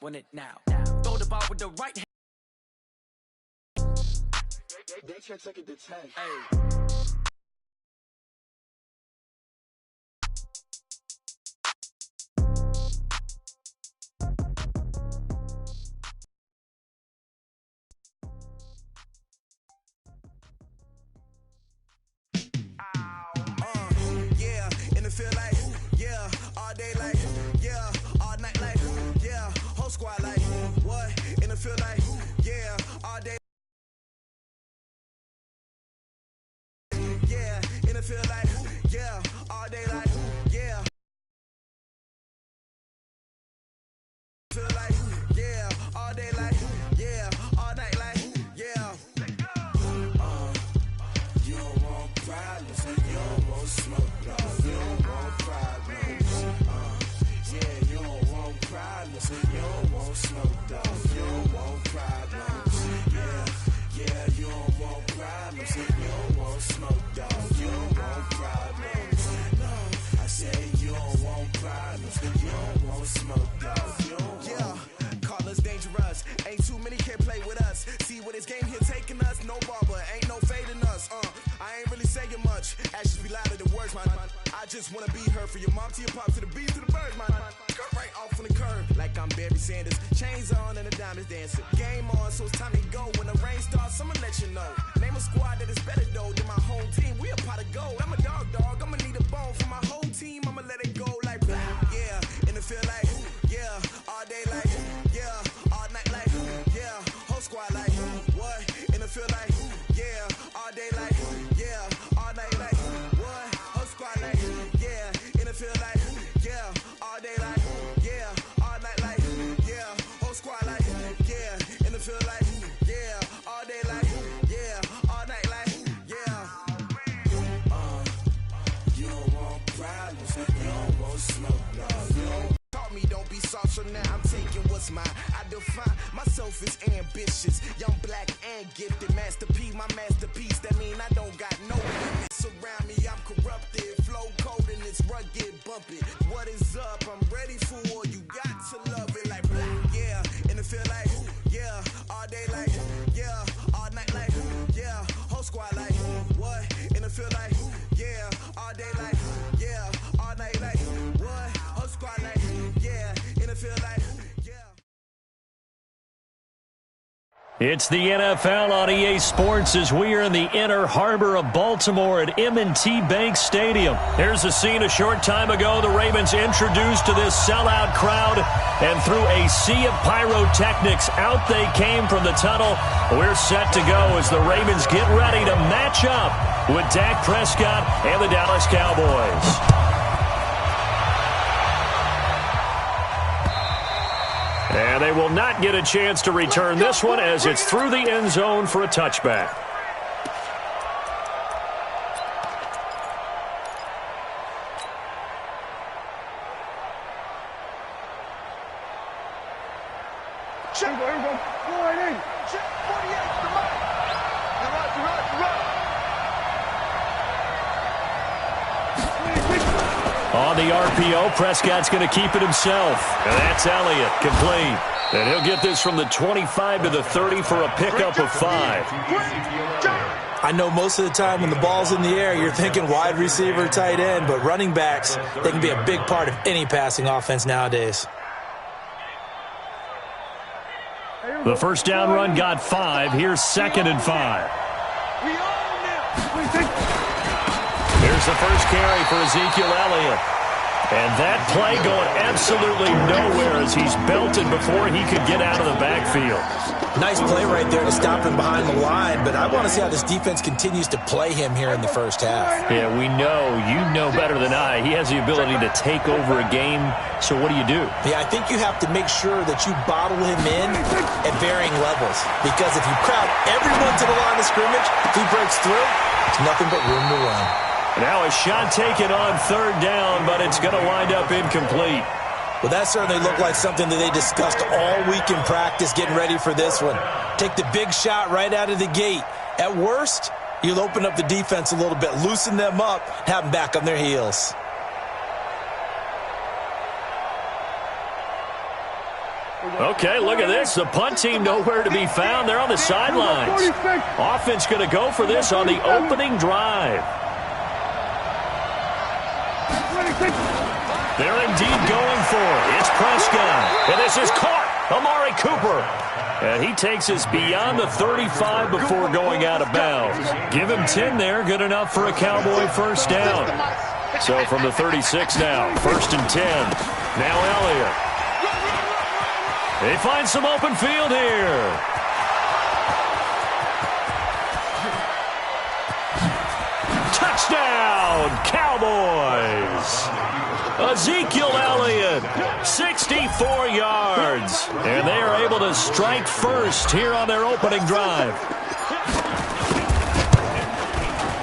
Win it now. Throw the ball with the right hand. They can't take it to 10. Hey. Yeah, in the field like, yeah, all day like, yeah, all night like, yeah, whole squad like, what? In the field like, yeah, all day. Yeah, in the field like, yeah, all day like, yeah. Feel like, yeah, all day like, yeah, all night like, yeah. You don't want problems, you don't want smoke, dog. You don't want problems. Yeah, you don't want problems, you don't want smoke, dog. You don't want problems. Yeah, you don't want problems, you don't want smoke, dog. You don't want problems. No, I said you don't want problems, you don't want smoke, dog. You don't want. Call us dangerous. Ain't too many can play with us. See what this game here taking us. No barber, ain't no fading us. I ain't really saying much. Actions be louder than words, man. I just wanna be heard from your mom to your pop to the beat to the birds, man. Skirt right off on the curb, like I'm Barry Sanders. Chains on and the diamonds dancing. Game on, so it's time to go. When the rain starts, I'ma let you know. Name a squad that is better though than my home team. We a pot of gold. I'm a dog. I'ma need a bone for my whole team. I'ma let it go like blah. Yeah, in the field like, yeah, all day like, yeah, all night like, yeah, whole squad like, what? In the field like, yeah, all day like, yeah, all night like, what? Whole squad like, yeah, in the field like, yeah, all day like, yeah, all night like, yeah, whole squad like, yeah, in the field like, yeah, all day like, yeah, all night like, yeah. You don't want problems, you don't want smoke, no, you don't. Taught me don't be soft, so now I'm taking what's mine. I define myself as ambitious, young, black, and gifted. Master P, my masterpiece. That mean I don't got no limits around me. I'm corrupted, flow cold and it's rugged, bumpy. What is up? I'm ready for war. You got to love it like black. Yeah, in the field like, yeah, all day like, yeah, all night like, yeah, whole squad like, what? In the field like, yeah, all day like, yeah, all night like, what? Whole squad like, yeah, in the field like, yeah. It's the NFL on EA Sports as we are in the inner harbor of Baltimore at M&T Bank Stadium. Here's a scene a short time ago. The Ravens introduced to this sellout crowd, and through a sea of pyrotechnics, out they came from the tunnel. We're set to go as the Ravens get ready to match up with Dak Prescott and the Dallas Cowboys. And they will not get a chance to return this one as it's through the end zone for a touchback. Check, everyone. Go right in. Check 48. The mark. You're right. On the RPO, Prescott's going to keep it himself. And that's Elliott, complete. And he'll get this from the 25 to the 30 for a pickup of 5. I know most of the time when the ball's in the air, you're thinking wide receiver, tight end, but running backs, they can be a big part of any passing offense nowadays. The first down run got 5. Here's 2nd and 5. Here's the first carry for Ezekiel Elliott. And that play going absolutely nowhere as he's belted before he could get out of the backfield. Nice play right there to stop him behind the line, but I want to see how this defense continues to play him here in the first half. Yeah, we know. You know better than I. He has the ability to take over a game, so what do you do? Yeah, I think you have to make sure that you bottle him in at varying levels, because if you crowd everyone to the line of scrimmage, if he breaks through, it's nothing but room to run. Now a shot taken on 3rd down, but it's going to wind up incomplete. Well, that certainly looked like something that they discussed all week in practice getting ready for this one. Take the big shot right out of the gate. At worst, you'll open up the defense a little bit, loosen them up, have them back on their heels. Okay, look at this. The punt team nowhere to be found. They're on the sidelines. Offense going to go for this on the opening drive. They're indeed going for it. It's Prescott. And this is caught. Amari Cooper. And he takes us beyond the 35 before going out of bounds. Give him 10 there. Good enough for a Cowboy first down. So from the 36 now, 1st and 10. Now Elliott. They find some open field here. Touchdown, Cowboys. Ezekiel Elliott, 64 yards. And they are able to strike first here on their opening drive.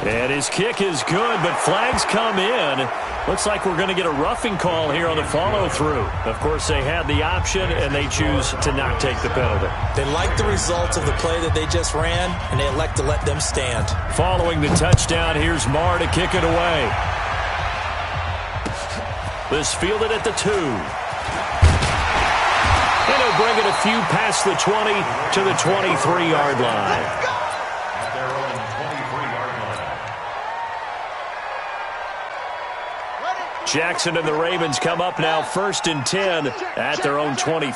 And his kick is good, but flags come in. Looks like we're going to get a roughing call here on the follow-through. Of course, they had the option, and they choose to not take the penalty. They like the results of the play that they just ran, and they elect to let them stand. Following the touchdown, here's Lamar to kick it away. This fielded at the 2. And he'll bring it a few past the 20 to the 23-yard line. Jackson and the Ravens come up now 1st and 10 at their own 23.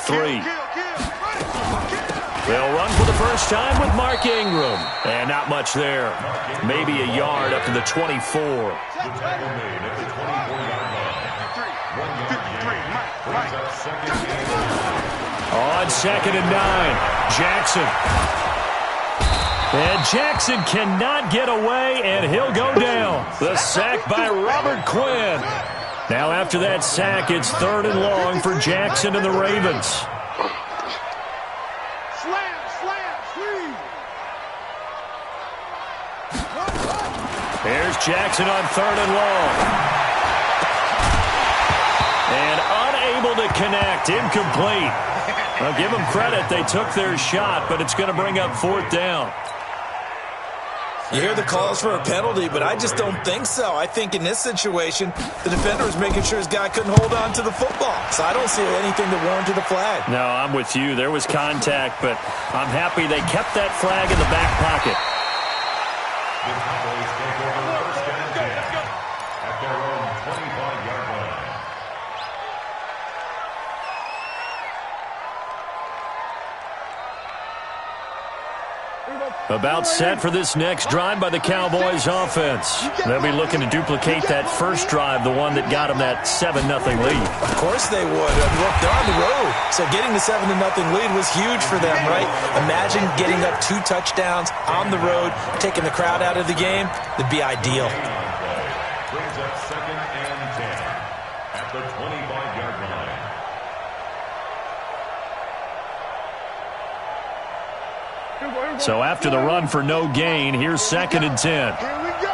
They'll run for the first time with Mark Ingram. And not much there. Maybe a yard up to the 24. On 2nd and 9, Jackson. And Jackson cannot get away, and he'll go down. The sack by Robert Quinn. Now after that sack, it's 3rd and long for Jackson and the Ravens. Here's Jackson on 3rd and long. And unable to connect, incomplete. I'll give them credit, they took their shot, but it's going to bring up 4th down. You hear the calls for a penalty, but I just don't think so. I think in this situation, the defender was making sure his guy couldn't hold on to the football. So I don't see anything that warranted a flag. No, I'm with you. There was contact, but I'm happy they kept that flag in the back pocket. The Cowboys take over 1st and 10 at their own 25-yard line. About set for this next drive by the Cowboys offense. They'll be looking to duplicate that first drive, the one that got them that 7-0 lead. Of course they would. Look, they're on the road, so getting the 7-0 lead was huge for them, right? Imagine getting up 2 touchdowns on the road, taking the crowd out of the game. That'd be ideal. Brings up 2nd and 10 at the 25-yard line. So after the run for no gain, here's 2nd and 10. Here we go.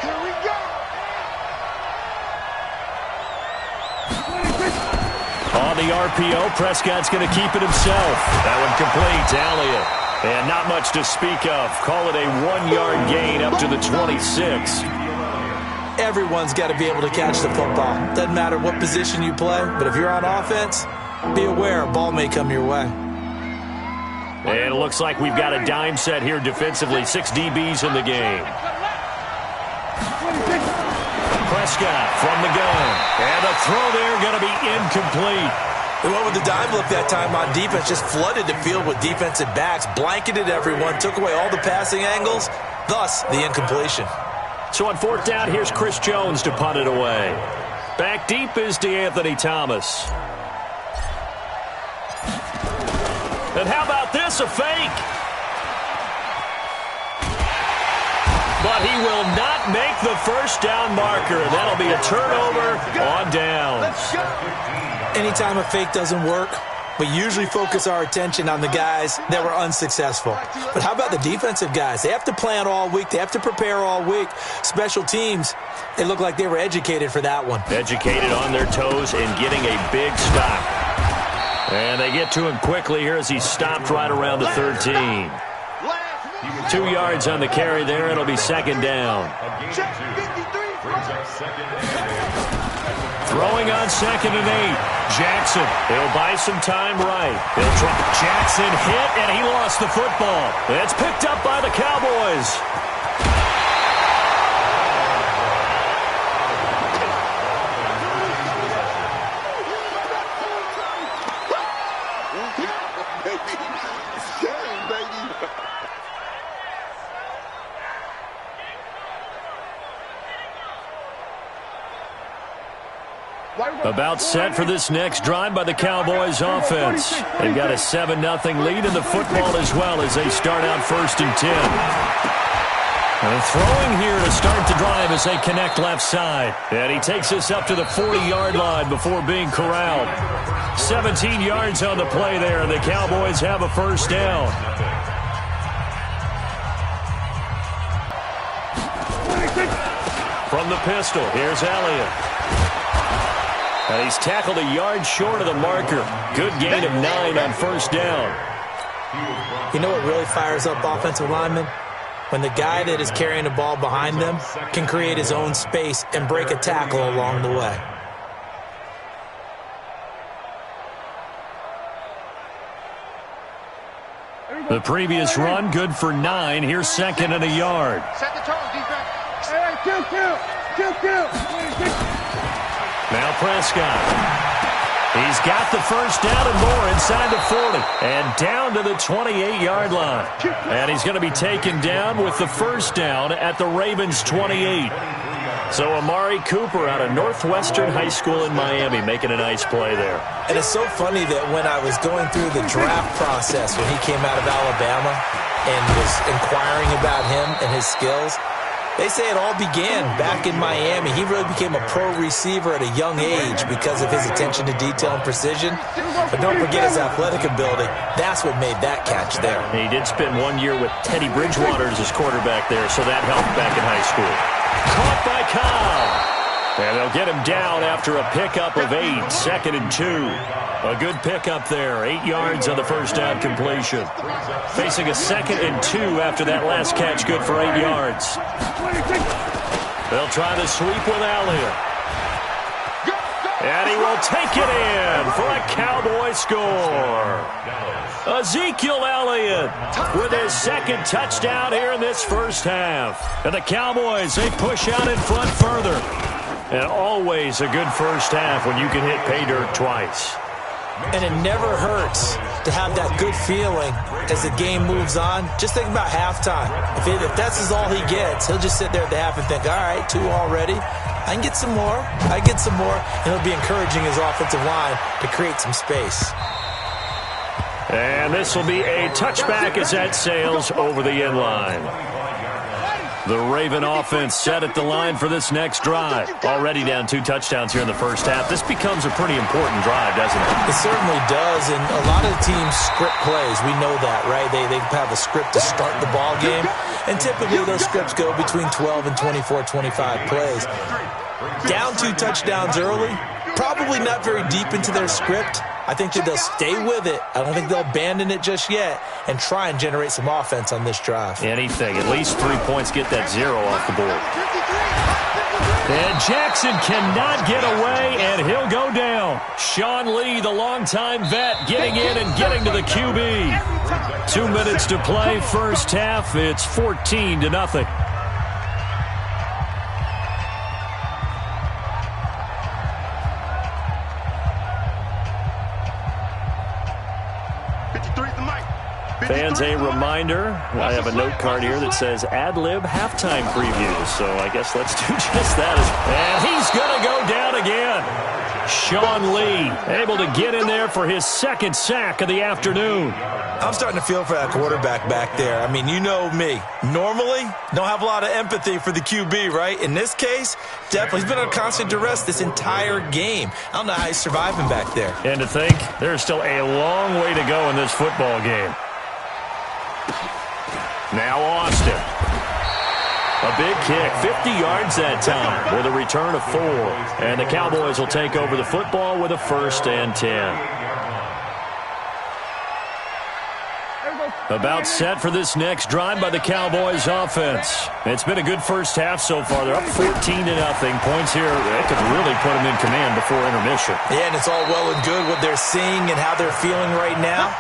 Here we go. On the RPO, Prescott's going to keep it himself. That one complete to Elliott. And not much to speak of. Call it a 1-yard gain up to the 26. Everyone's got to be able to catch the football. Doesn't matter what position you play, but if you're on offense, be aware a ball may come your way. And it looks like we've got a dime set here defensively. 6 DBs in the game. Prescott from the gun. And the throw there going to be incomplete. They went with the dime look that time on defense. Just flooded the field with defensive backs. Blanketed everyone. Took away all the passing angles. Thus, the incompletion. So on 4th down, here's Chris Jones to punt it away. Back deep is DeAnthony Thomas. And how about this, a fake? But he will not make the first down marker. That'll be a turnover on down. Anytime a fake doesn't work, we usually focus our attention on the guys that were unsuccessful. But how about the defensive guys? They have to plan all week. They have to prepare all week. Special teams, they look like they were educated for that one. Educated on their toes and getting a big stop. And they get to him quickly here as he stopped right around the 13. 2 yards on the carry there. It'll be 2nd down. Brings up 2nd and 10. Throwing on 2nd and 8. Jackson, he'll buy some time right. He'll try. Jackson hit, and he lost the football. It's picked up by the Cowboys. About set for this next drive by the Cowboys offense. They've got a 7-0 lead in the football as well as they start out 1st and 10. And throwing here to start the drive as they connect left side. And he takes us up to the 40-yard line before being corralled. 17 yards on the play there, and the Cowboys have a 1st down. From the pistol, here's Elliott. And he's tackled a yard short of the marker. Good gain of 9 on 1st down. You know what really fires up offensive linemen? When the guy that is carrying the ball behind them can create his own space and break a tackle along the way. The previous run, good for 9. Here's 2nd and a yard. Set the tone, defense. Hey, kill. Now Prescott. He's got the 1st down and more inside the 40. And down to the 28-yard line. And he's going to be taken down with the 1st down at the Ravens' 28. So Amari Cooper out of Northwestern High School in Miami making a nice play there. And it's so funny that when I was going through the draft process when he came out of Alabama and was inquiring about him and his skills, they say it all began back in Miami. He really became a pro receiver at a young age because of his attention to detail and precision. But don't forget his athletic ability. That's what made that catch there. He did spend 1 year with Teddy Bridgewater as his quarterback there, so that helped back in high school. Caught by Cobb. And they'll get him down after a pickup of 8, 2nd and 2. A good pickup there, 8 yards on the 1st down completion. Facing a 2nd and 2 after that last catch, good for 8 yards. They'll try the sweep with Elliott. And he will take it in for a Cowboy score. Ezekiel Elliott with his 2nd touchdown here in this 1st half. And the Cowboys, they push out in front further. And always a good 1st half when you can hit pay dirt twice. And it never hurts to have that good feeling as the game moves on. Just think about halftime. If that's all he gets, he'll just sit there at the half and think, all right, 2 already. I can get some more. And he'll be encouraging his offensive line to create some space. And this will be a touchback as that sails over the end line. The Raven offense set at the line for this next drive. Already down 2 touchdowns here in the 1st half. This becomes a pretty important drive, doesn't it? It certainly does, and a lot of teams script plays. We know that, right? They have a script to start the ball game, and typically those scripts go between 12 and 24, 25 plays. Down 2 touchdowns early, probably not very deep into their script. I think that they'll stay with it. I don't think they'll abandon it just yet and try and generate some offense on this drive. Anything. At least 3 points, get that 0 off the board. And Jackson cannot get away, and he'll go down. Sean Lee, the longtime vet, getting in and getting to the QB. 2 minutes to play, 1st half. It's 14-0. Fans, a reminder, I have a note card here that says ad-lib halftime previews, so I guess let's do just that. And he's going to go down again. Sean Lee able to get in there for his 2nd sack of the afternoon. I'm starting to feel for that quarterback back there. I mean, you know me. Normally, don't have a lot of empathy for the QB, right? In this case, definitely. He's been on constant duress this entire game. I don't know how he's surviving back there. And to think, there's still a long way to go in this football game. Now Austin. A big kick, 50 yards that time with a return of 4. And the Cowboys will take over the football with a 1st and 10. About set for this next drive by the Cowboys offense. It's been a good first half so far. They're up 14-0. Points here, they could really put them in command before intermission. Yeah, and it's all well and good what they're seeing and how they're feeling right now.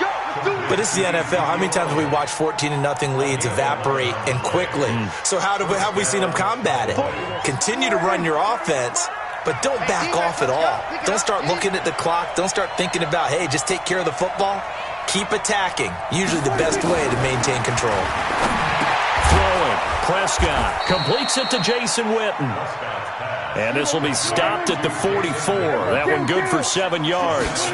But it's the NFL. How many times have we watched 14-0 leads evaporate and quickly? So how have we seen them combat it? Continue to run your offense, but don't back off at all. Don't start looking at the clock. Don't start thinking about, hey, just take care of the football. Keep attacking. Usually the best way to maintain control. Throwing. Prescott completes it to Jason Witten. And this will be stopped at the 44. That one good for 7 yards.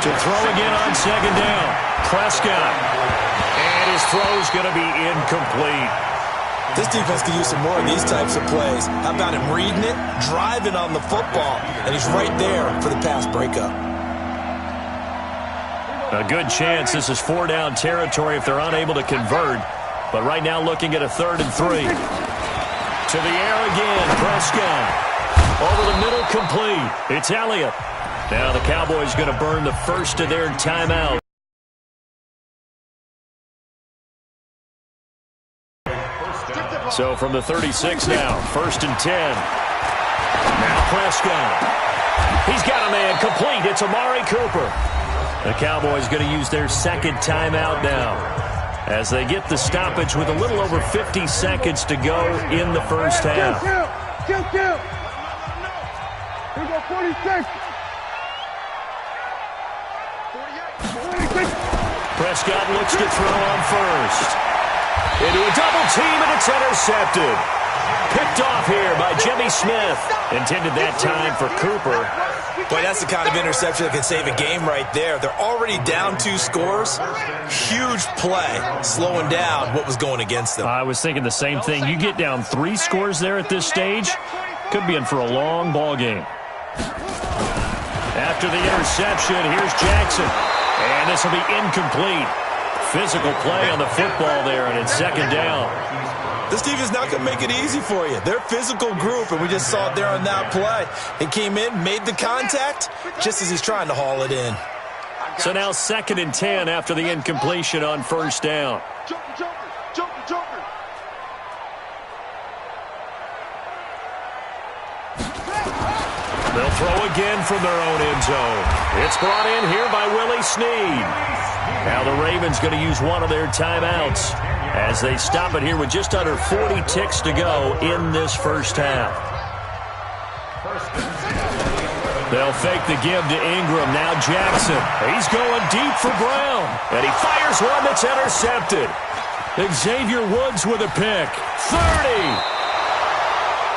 To throw again on second down. Prescott. And his throw's going to be incomplete. This defense could use some more of these types of plays. How about him reading it, driving on the football, and he's right there for the pass breakup. A good chance this is 4-down territory if they're unable to convert. But right now looking at a 3rd and 3. To the air again, Prescott. Over the middle, complete. It's Elliott. Now the Cowboys going to burn the first of their timeout. So from the 36 now, 1st and 10. Now Prescott. He's got a man complete. It's Amari Cooper. The Cowboys going to use their 2nd timeout now as they get the stoppage with a little over 50 seconds to go in the first half. Here we go, 46. 48. Prescott looks to throw on first. Into a double team, and it's intercepted. Picked off here by Jimmy Smith. Intended that time for Cooper. Boy, that's the kind of interception that can save a game right there. They're already down 2 scores. Huge play, slowing down what was going against them. I was thinking the same thing. You get down 3 scores there at this stage, could be in for a long ball game. After the interception, here's Jackson. And this will be incomplete. Physical play on the football there, and it's 2nd down. This defense is not going to make it easy for you. They're a physical group, and we just saw it there on that play. He came in, made the contact, just as he's trying to haul it in. So now 2nd and 10 after the incompletion on 1st down. Joker. They'll throw again from their own end zone. It's brought in here by Willie Snead. Now the Ravens going to use one of their timeouts as they stop it here with just under 40 ticks to go in this first half. They'll fake the give to Ingram. Now Jackson. He's going deep for Brown. And he fires one that's intercepted. Xavier Woods with a pick. 30.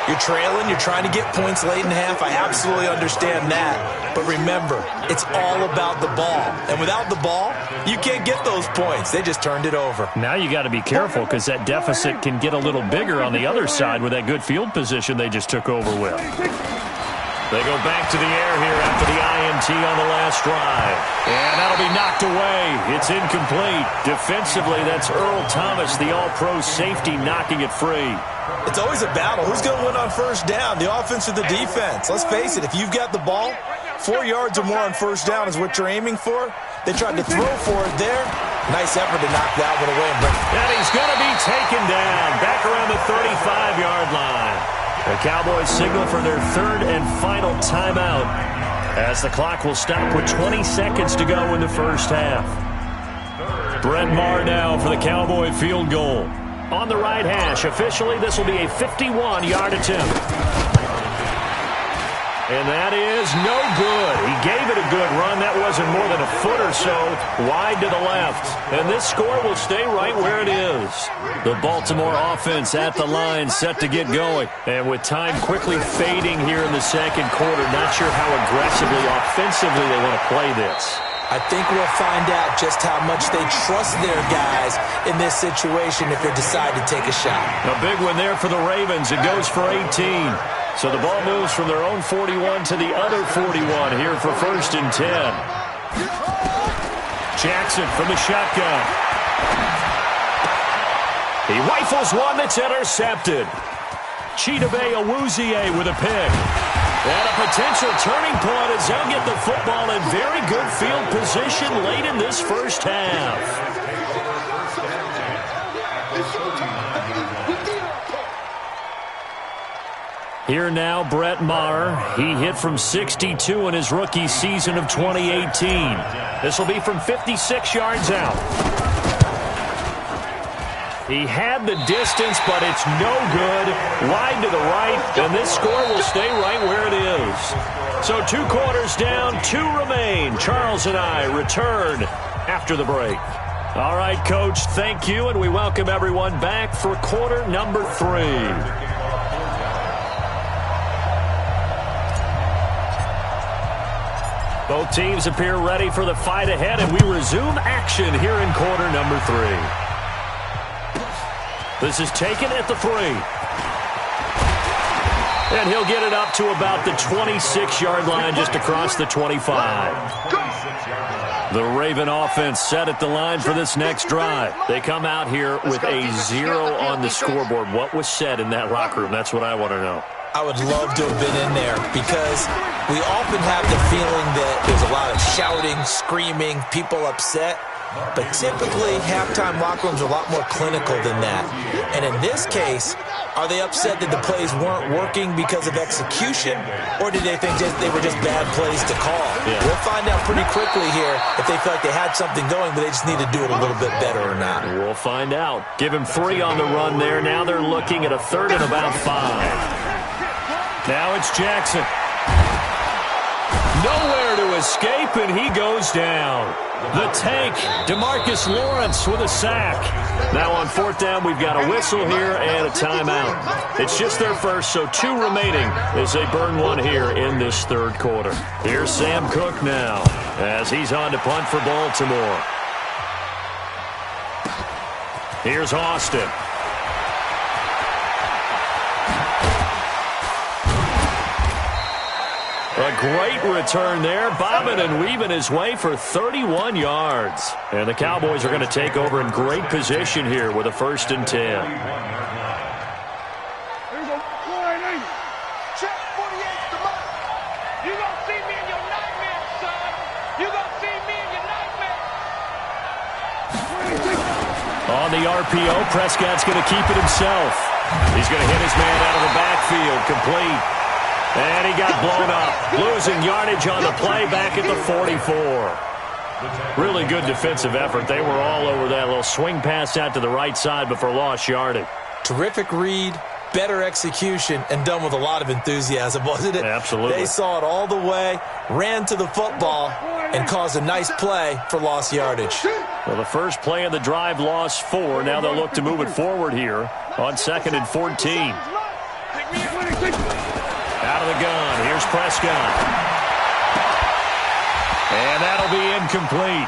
You're trailing, you're trying to get points late in half. I absolutely understand that. But remember, it's all about the ball. And without the ball, you can't get those points. They just turned it over. Now you got to be careful because that deficit can get a little bigger on the other side with that good field position they just took over with. They go back to the air here after the INT on the last drive. And that'll be knocked away. It's incomplete. Defensively, that's Earl Thomas, the all-pro safety, knocking it free. It's always a battle. Who's going to win on 1st down, the offense or the defense? Let's face it, if you've got the ball, 4 yards or more on 1st down is what you're aiming for. They tried to throw for it there. Nice effort to knock that one away. And he's going to be taken down back around the 35-yard line. The Cowboys signal for their 3rd and final timeout as the clock will stop with 20 seconds to go in the first half. Brett Maher now for the Cowboy field goal. On the right hash, officially this will be a 51-yard attempt. And that is no good. He gave it a good run. That wasn't more than a foot or so wide to the left. And this score will stay right where it is. The Baltimore offense at the line set to get going. And with time quickly fading here in the 2nd quarter, not sure how aggressively, offensively they want to play this. I think we'll find out just how much they trust their guys in this situation if they decide to take a shot. A big one there for the Ravens. It goes for 18. So the ball moves from their own 41 to the other 41 here for 1st and 10. Jackson from the shotgun. He rifles one that's intercepted. Chidobe Awuzie with a pick. And a potential turning point as they'll get the football in very good field position late in this first half. Here now, Brett Maher. He hit from 62 in his rookie season of 2018. This will be from 56 yards out. He had the distance, but it's no good. Wide to the right, and this score will stay right where it is. So 2 quarters down, 2 remain. Charles and I return after the break. All right, Coach, thank you, and we welcome everyone back for quarter number 3. Both teams appear ready for the fight ahead, and we resume action here in quarter number 3. This is taken at the 3. And he'll get it up to about the 26-yard line, just across the 25. The Raven offense set at the line for this next drive. They come out here with a 0 on the scoreboard. What was said in that locker room? That's what I want to know. I would love to have been in there because we often have the feeling that there's a lot of shouting, screaming, people upset. But typically, halftime locker rooms are a lot more clinical than that. And in this case, are they upset that the plays weren't working because of execution, or did they think they were just bad plays to call? Yeah. We'll find out pretty quickly here if they felt like they had something going, but they just need to do it a little bit better or not. We'll find out. Give him 3 on the run there. Now they're looking at a 3rd and about 5. Now it's Jackson. Nowhere to escape, and he goes down. The tank, DeMarcus Lawrence with a sack. Now on 4th down, we've got a whistle here and a timeout. It's just their first, so 2 remaining as they burn 1 here in this 3rd quarter. Here's Sam Cook now as he's on to punt for Baltimore. Here's Austin. A great return there, bobbing and weaving his way for 31 yards. And the Cowboys are going to take over in great position here with a 1st and 10. Here we go. Line 8. Check 48 the mark. You gonna see me in your nightmares, son. You gonna see me in your nightmares. On the RPO, Prescott's going to keep it himself. He's going to hit his man out of the backfield, complete. And he got blown up, losing yardage on the play back at the 44. Really good defensive effort. They were all over that little swing pass out to the right side before lost yardage. Terrific read, better execution, and done with a lot of enthusiasm, wasn't it? Absolutely. They saw it all the way, ran to the football, and caused a nice play for lost yardage. Well, the first play of the drive lost 4. Now they'll look to move it forward here on 2nd and 14. Out of the gun, here's Prescott. And that'll be incomplete.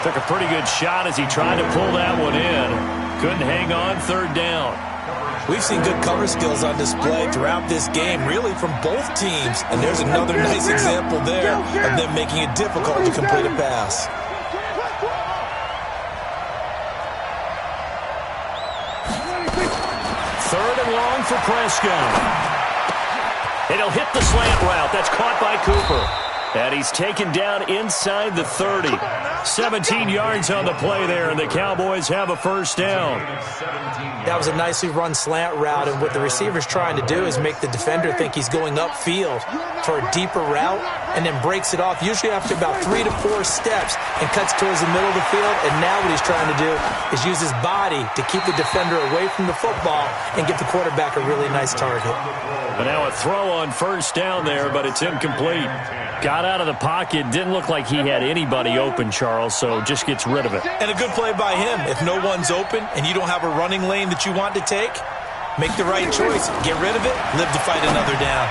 Took a pretty good shot as he tried to pull that one in. Couldn't hang on 3rd down. We've seen good cover skills on display throughout this game, really from both teams. And there's another nice example there of them making it difficult to complete a pass. 3rd and long for Prescott. And he'll hit the slant route. That's caught by Cooper. And he's taken down inside the 30. 17 yards on the play there, and the Cowboys have a 1st down. That was a nicely run slant route, and what the receiver's trying to do is make the defender think he's going upfield for a deeper route and then breaks it off, usually after about 3 to 4 steps, and cuts towards the middle of the field. And now what he's trying to do is use his body to keep the defender away from the football and give the quarterback a really nice target. And now a throw on 1st down there, but it's incomplete. Got out of the pocket. Didn't look like he had anybody open, Charles, so just gets rid of it. And a good play by him. If no one's open and you don't have a running lane that you want to take, make the right choice. Get rid of it. Live to fight another down.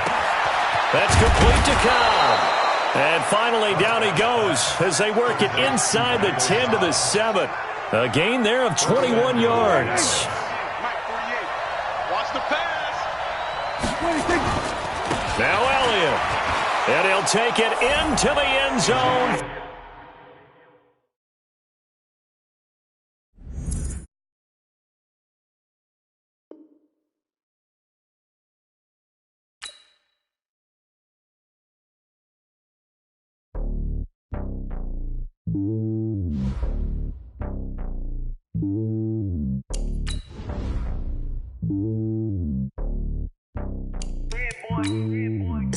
That's complete to Cobb. And finally, down he goes as they work it inside the 10 to the 7. A gain there of 21 yards. Watch the pass. Now Elliott. And he'll take it into the end zone. It's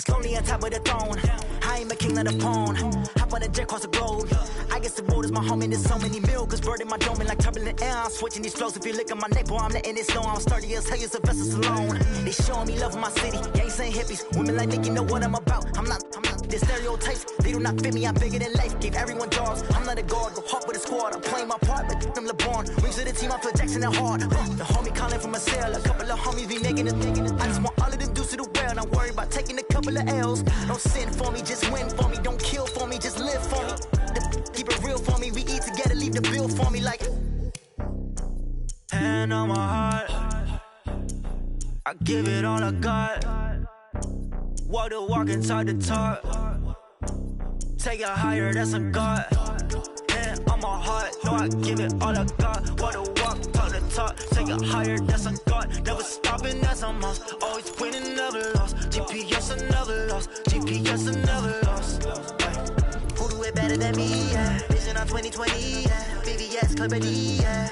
lonely on top of the throne. I ain't a king of the pawn. Hop on a jet across the globe. I guess the road is my home and there's so many milkers birding my dome and like turbulent air. I'm switching these flows. If you look at my neck, boy, I'm letting it slow. I'm sturdy as hell, as a vessel alone. They showing me love in my city. Gangs ain't hippies. Women like Nicky know what I'm about. I'm not the stereotypes. They do not fit me. I'm bigger than life. Gave everyone jobs. I'm not a guard. Go hard with a squad. I'm playing my part, but I'm LeBron. Rings to the team. I feel Jackson and hard. The homie calling from a cell. A couple of homies be making it. I just want all of them dudes to the well. Not worry about taking a couple of L's. Don't sin for me, just win for me. Don't kill for me, just live for me. Keep it real for me. We eat together, leave the bill for me like. Hand on my heart, I give it all I got. Walk the walk inside the talk. Take it higher, that's a God. Hand on my heart, no, I give it all I got. Walk the walk, talk the talk. Take it higher, that's a God. Never stopping, that's a must. Always winning, never lost. GPS, I never lost. GPS, I never lost. Who do it better than me? Yeah. Vision on 2020. Yeah. VVS, Clarity. Yeah.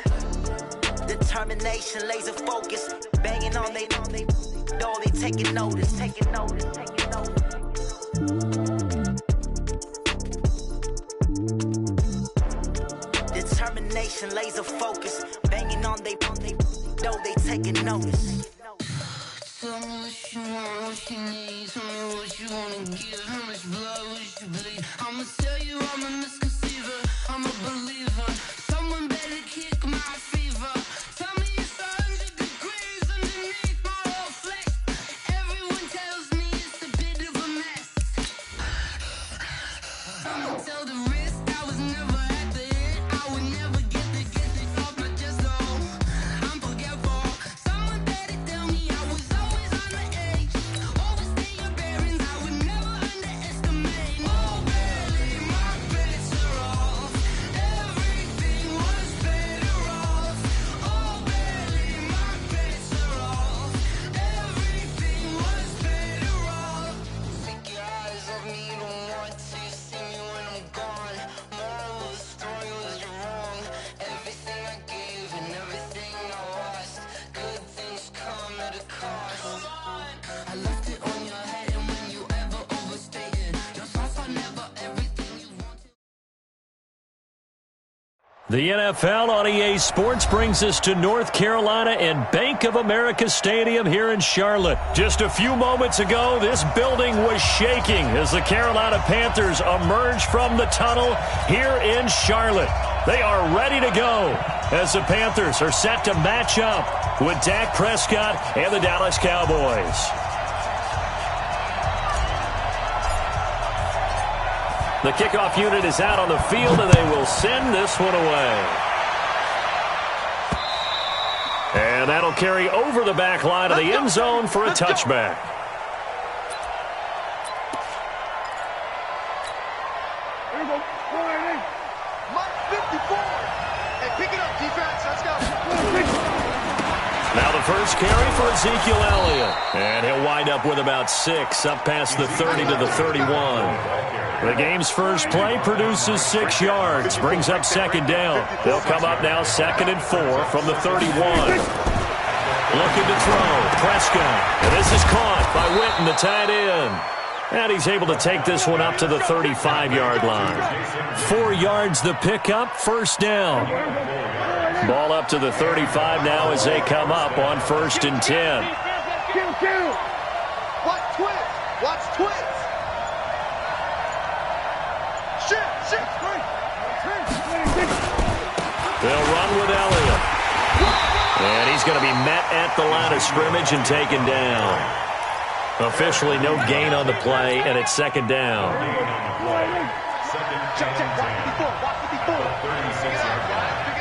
Determination, laser focus. Banging on they door, they taking notice. Taking notice. Taking notice. Determination, laser focus. Banging on they door, they taking notice. Tell me what you want, what you need. Tell me what you wanna give. How much blood would you bleed? I'ma tell you I'm a misconceiver. I'm a believer. Someone better kick my fever. Tell me it's 100 degrees underneath my whole flesh. Everyone tells me it's a bit of a mess. I'ma tell the risk I was never at the end. I would never get it off my chest. Oh, I'm forgetful. Someone better tell me I was always on the edge. Overstay your bearings, I would never underestimate. Oh, barely, my bets are off. Everything was better off. Oh, barely, my bets are off. Everything was better off. Take your eyes off me, don't want to see me when I'm gone. Moral of the story was you're wrong. Everything I gave and everything I lost. Good things come at a cost. I left it on your head, and when you ever overstated, your thoughts are never everything you wanted. The NFL on EA Sports brings us to North Carolina and Bank of America Stadium here in Charlotte. Just a few moments ago, this building was shaking as the Carolina Panthers emerged from the tunnel here in Charlotte. They are ready to go as the Panthers are set to match up with Dak Prescott and the Dallas Cowboys. The kickoff unit is out on the field, and they will send this one away. And that'll carry over the back line of the end zone for a touchback. Here we go. 488. Mike 54. Hey, pick it up, defense. Let's go. Now the first carry for Ezekiel Elliott. And he'll wind up with about 6, up past the 30 to the 31. The game's first play produces 6 yards, brings up second down. They'll come up now 2nd and 4 from the 31. Looking to throw, Prescott. And this is caught by Witten, the tight end. And he's able to take this one up to the 35-yard line. 4 yards the pickup, first down. Ball up to the 35 now as they come up on 1st and 10. Kill. Watch twins. Watch twins. Shit. They'll run with Elliott. And he's going to be met at the line of scrimmage and taken down. Officially no gain on the play, and it's 2nd down. Check. Watch 54. 36-yard line. Pick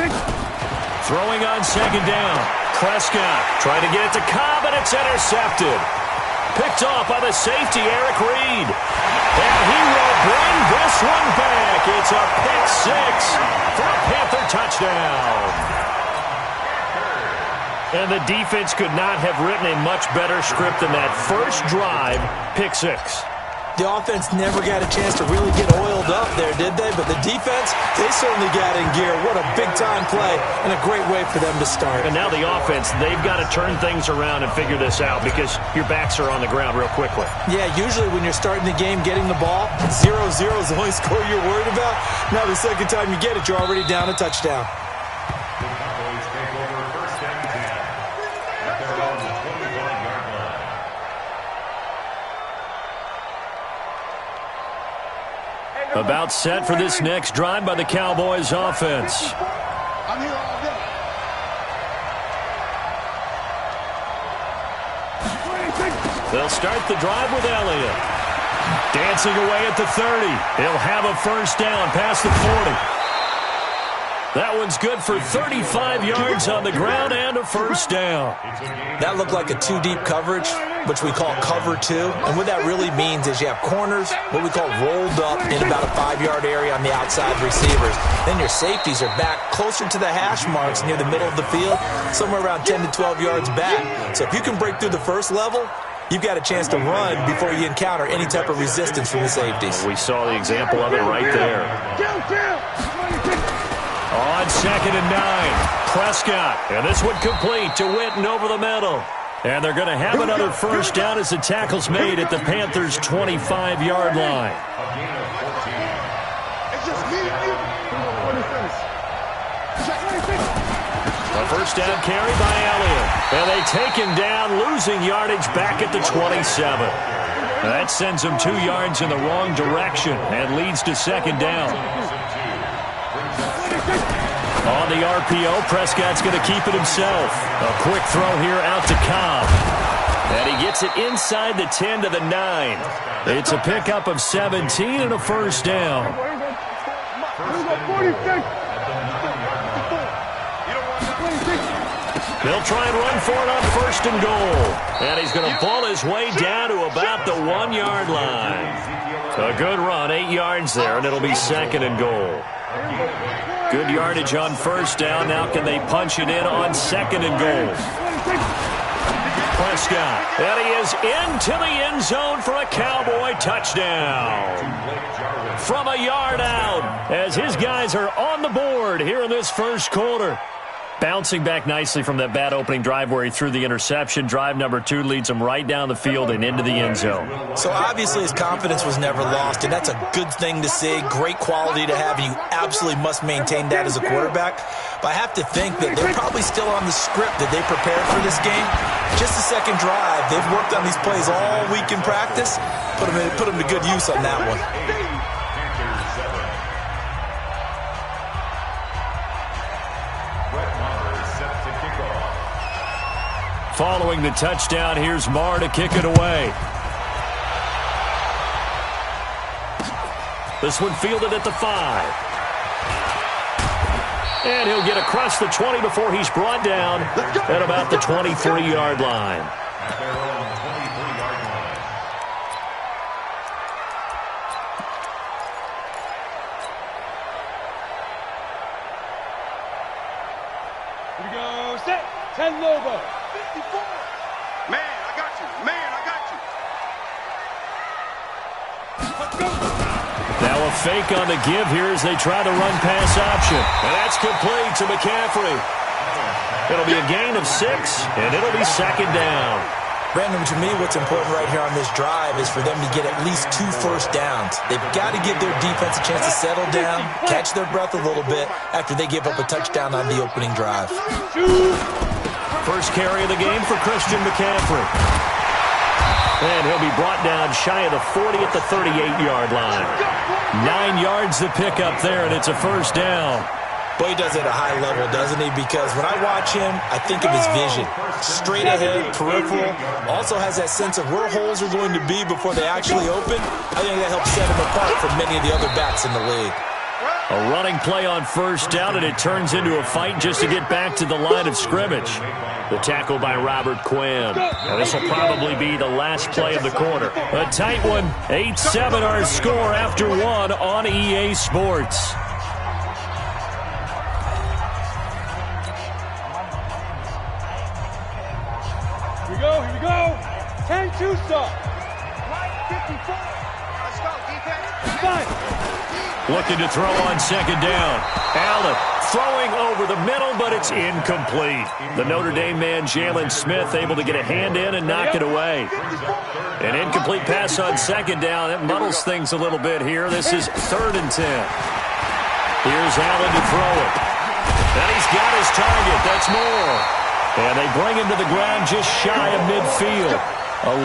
it up. Throwing on 2nd down. Prescott trying to get it to Cobb, and it's intercepted. Picked off by the safety, Eric Reed. And he will bring this one back. It's a pick 6 for a Panther touchdown. And the defense could not have written a much better script than that first drive, pick 6. The offense never got a chance to really get oiled up there, did they? But the defense, they certainly got in gear. What a big-time play and a great way for them to start. And now the offense, they've got to turn things around and figure this out because your backs are on the ground real quickly. Yeah, usually when you're starting the game, getting the ball, 0-0 is the only score you're worried about. Now the second time you get it, you're already down a touchdown. The Cowboys take over first and 10 at their own 25-yard line. About set for this next drive by the Cowboys offense. I'm here all day. They'll start the drive with Elliott. Dancing away at the 30. He'll have a first down past the 40. That one's good for 35 yards on the ground and a first down. That looked like a two-deep coverage, which we call cover two. And what that really means is you have corners, what we call rolled up in about a 5-yard area on the outside receivers. Then your safeties are back closer to the hash marks near the middle of the field, somewhere around 10 to 12 yards back. So if you can break through the first level, you've got a chance to run before you encounter any type of resistance from the safeties. We saw the example of it right there. On second and 9, Prescott. And this one complete to Witten over the middle. And they're going to have another first down as the tackle's made at the Panthers' 25-yard line. It's just me and you. A first down carry by Elliott. And they take him down, losing yardage back at the 27. That sends him 2 yards in the wrong direction and leads to second down. On the RPO, Prescott's going to keep it himself. A quick throw here out to Cobb. And he gets it inside the 10 to the 9. It's a pickup of 17 and a first down. They'll try and run for it on first and goal. And he's going to pull his way down to about the 1-yard line. A good run, 8 yards there, and it'll be second and goal. Good yardage on first down. Now can they punch it in on second and goal? Prescott. And he is into the end zone for a Cowboy touchdown. From a yard out as his guys are on the board here in this first quarter. Bouncing back nicely from that bad opening drive where he threw the interception. Drive number 2 leads him right down the field and into the end zone. So obviously his confidence was never lost, and that's a good thing to see. Great quality to have, and you absolutely must maintain that as a quarterback. But I have to think that they're probably still on the script that they prepared for this game. Just the second drive. They've worked on these plays all week in practice. Put them to good use on that one. Following the touchdown, here's Marr to kick it away. This one fielded at the 5. And he'll get across the 20 before he's brought down at about the 23-yard line. At their own 23-yard line. Here we go. Set. 10 Lobo. 54. Man, I got you. Man, I got you. Let's go. Now a fake on the give here as they try to run pass option. And that's complete to McCaffrey. It'll be a gain of 6, and it'll be second down. Brandon, to me, what's important right here on this drive is for them to get at least 2 first downs. They've got to give their defense a chance to settle down, catch their breath a little bit after they give up a touchdown on the opening drive. First carry of the game for Christian McCaffrey. And he'll be brought down shy of the 40 at the 38-yard line. 9 yards to pick up there, and it's a first down. Boy, he does it at a high level, doesn't he? Because when I watch him, I think of his vision. Straight ahead, peripheral. Also has that sense of where holes are going to be before they actually open. I think that helps set him apart from many of the other backs in the league. A running play on first down, and it turns into a fight just to get back to the line of scrimmage. The tackle by Robert Quinn. And this will probably be the last play of the quarter. A tight one. 8-7 our score after 1 on EA Sports. Here we go. 10 Tucson. Right 54. Looking to throw on second down. Allen throwing over the middle, but it's incomplete. The Notre Dame man, Jalen Smith, able to get a hand in and knock it away. An incomplete pass on second down. It muddles things a little bit here. This is 3rd and 10. Here's Allen to throw it. And he's got his target. That's more. And they bring him to the ground just shy of midfield.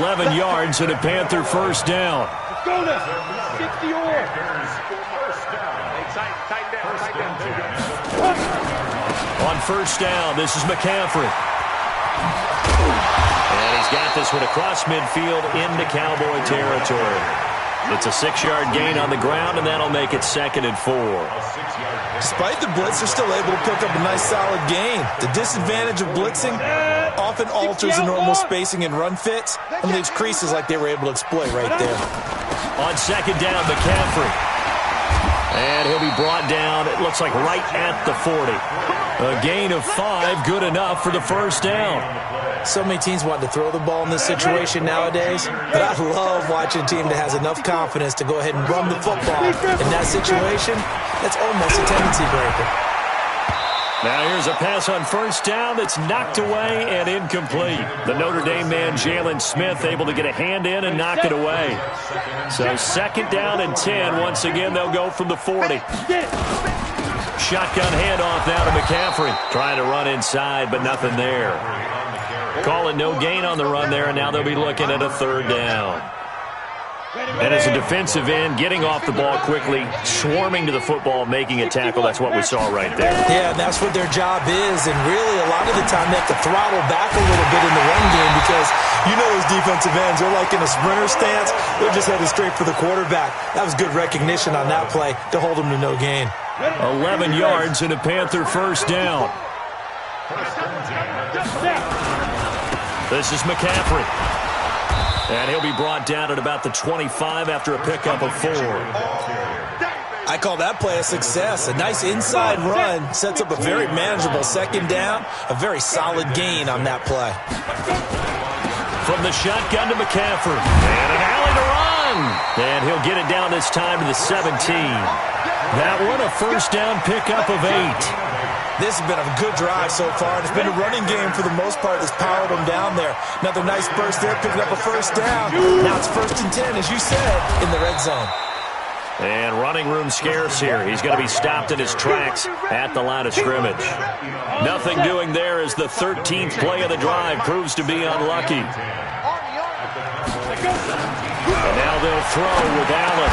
11 yards and a Panther first down. Let's go now. 60 or. On first down, this is McCaffrey. And he's got this one across midfield into Cowboy territory. It's a 6-yard gain on the ground, and that'll make it 2nd and 4. Despite the blitz, they're still able to pick up a nice solid gain. The disadvantage of blitzing often alters the normal spacing and run fits and leaves creases like they were able to exploit right there. On second down, McCaffrey. And he'll be brought down, it looks like right at the 40. A gain of 5, good enough for the first down. So many teams want to throw the ball in this situation nowadays, but I love watching a team that has enough confidence to go ahead and run the football. In that situation, that's almost a tendency breaker. Now here's a pass on first down that's knocked away and incomplete. The Notre Dame man, Jalen Smith, able to get a hand in and knock it away. So 2nd down and 10. Once again, they'll go from the 40. Shotgun handoff now to McCaffrey. Trying to run inside, but nothing there. Calling no gain on the run there, and now they'll be looking at a 3rd down. And as a defensive end, getting off the ball quickly, swarming to the football, making a tackle, that's what we saw right there. Yeah, and that's what their job is, and really a lot of the time they have to throttle back a little bit in the run game because you know those defensive ends, they're like in a sprinter stance. They're just headed straight for the quarterback. That was good recognition on that play to hold them to no gain. 11 yards and a Panther first down. This is McCaffrey. And he'll be brought down at about the 25 after a pickup of 4. I call that play a success. A nice inside run sets up a very manageable 2nd down. A very solid gain on that play. From the shotgun to McCaffrey. And an alley to run. And he'll get it down this time to the 17. That one a first down pickup of 8. This has been a good drive so far, and it's been a running game for the most part that's powered them down there. Another nice burst there, picking up a first down. Now it's 1st and 10, as you said, in the red zone. And running room scarce here. He's going to be stopped in his tracks at the line of scrimmage. Nothing doing there as the 13th play of the drive proves to be unlucky. And now they'll throw with Allen.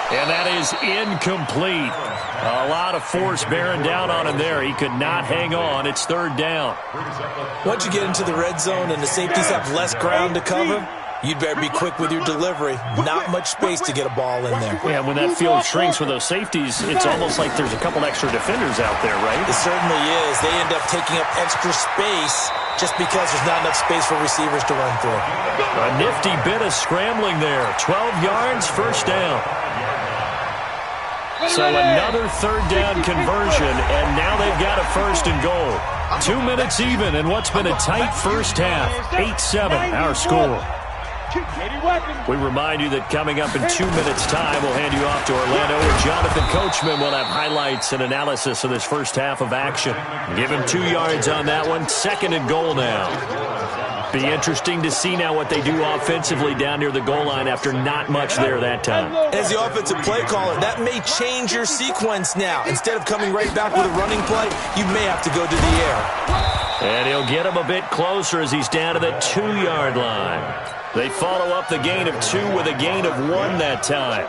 And that is incomplete. A lot of force bearing down on him there. He could not hang on. It's 3rd down. Once you get into the red zone and the safeties have less ground to cover, you'd better be quick with your delivery. Not much space to get a ball in there. Yeah, when that field shrinks with those safeties, it's almost like there's a couple extra defenders out there, right? It certainly is. They end up taking up extra space just because there's not enough space for receivers to run through. A nifty bit of scrambling there. 12 yards, first down. So another 3rd down conversion, and now they've got a 1st and goal. 2 minutes even in what's been a tight first half. 8-7, our score. We remind you that coming up in 2 minutes' time, we'll hand you off to Orlando, where Jonathan Coachman will have highlights and analysis of this first half of action. Give him 2 yards on that one. 2nd and goal now. Be interesting to see now what they do offensively down near the goal line after not much there that time. As the offensive play caller, that may change your sequence now. Instead of coming right back with a running play, you may have to go to the air. And he'll get him a bit closer as he's down to the 2-yard line. They follow up the gain of 2 with a gain of 1 that time.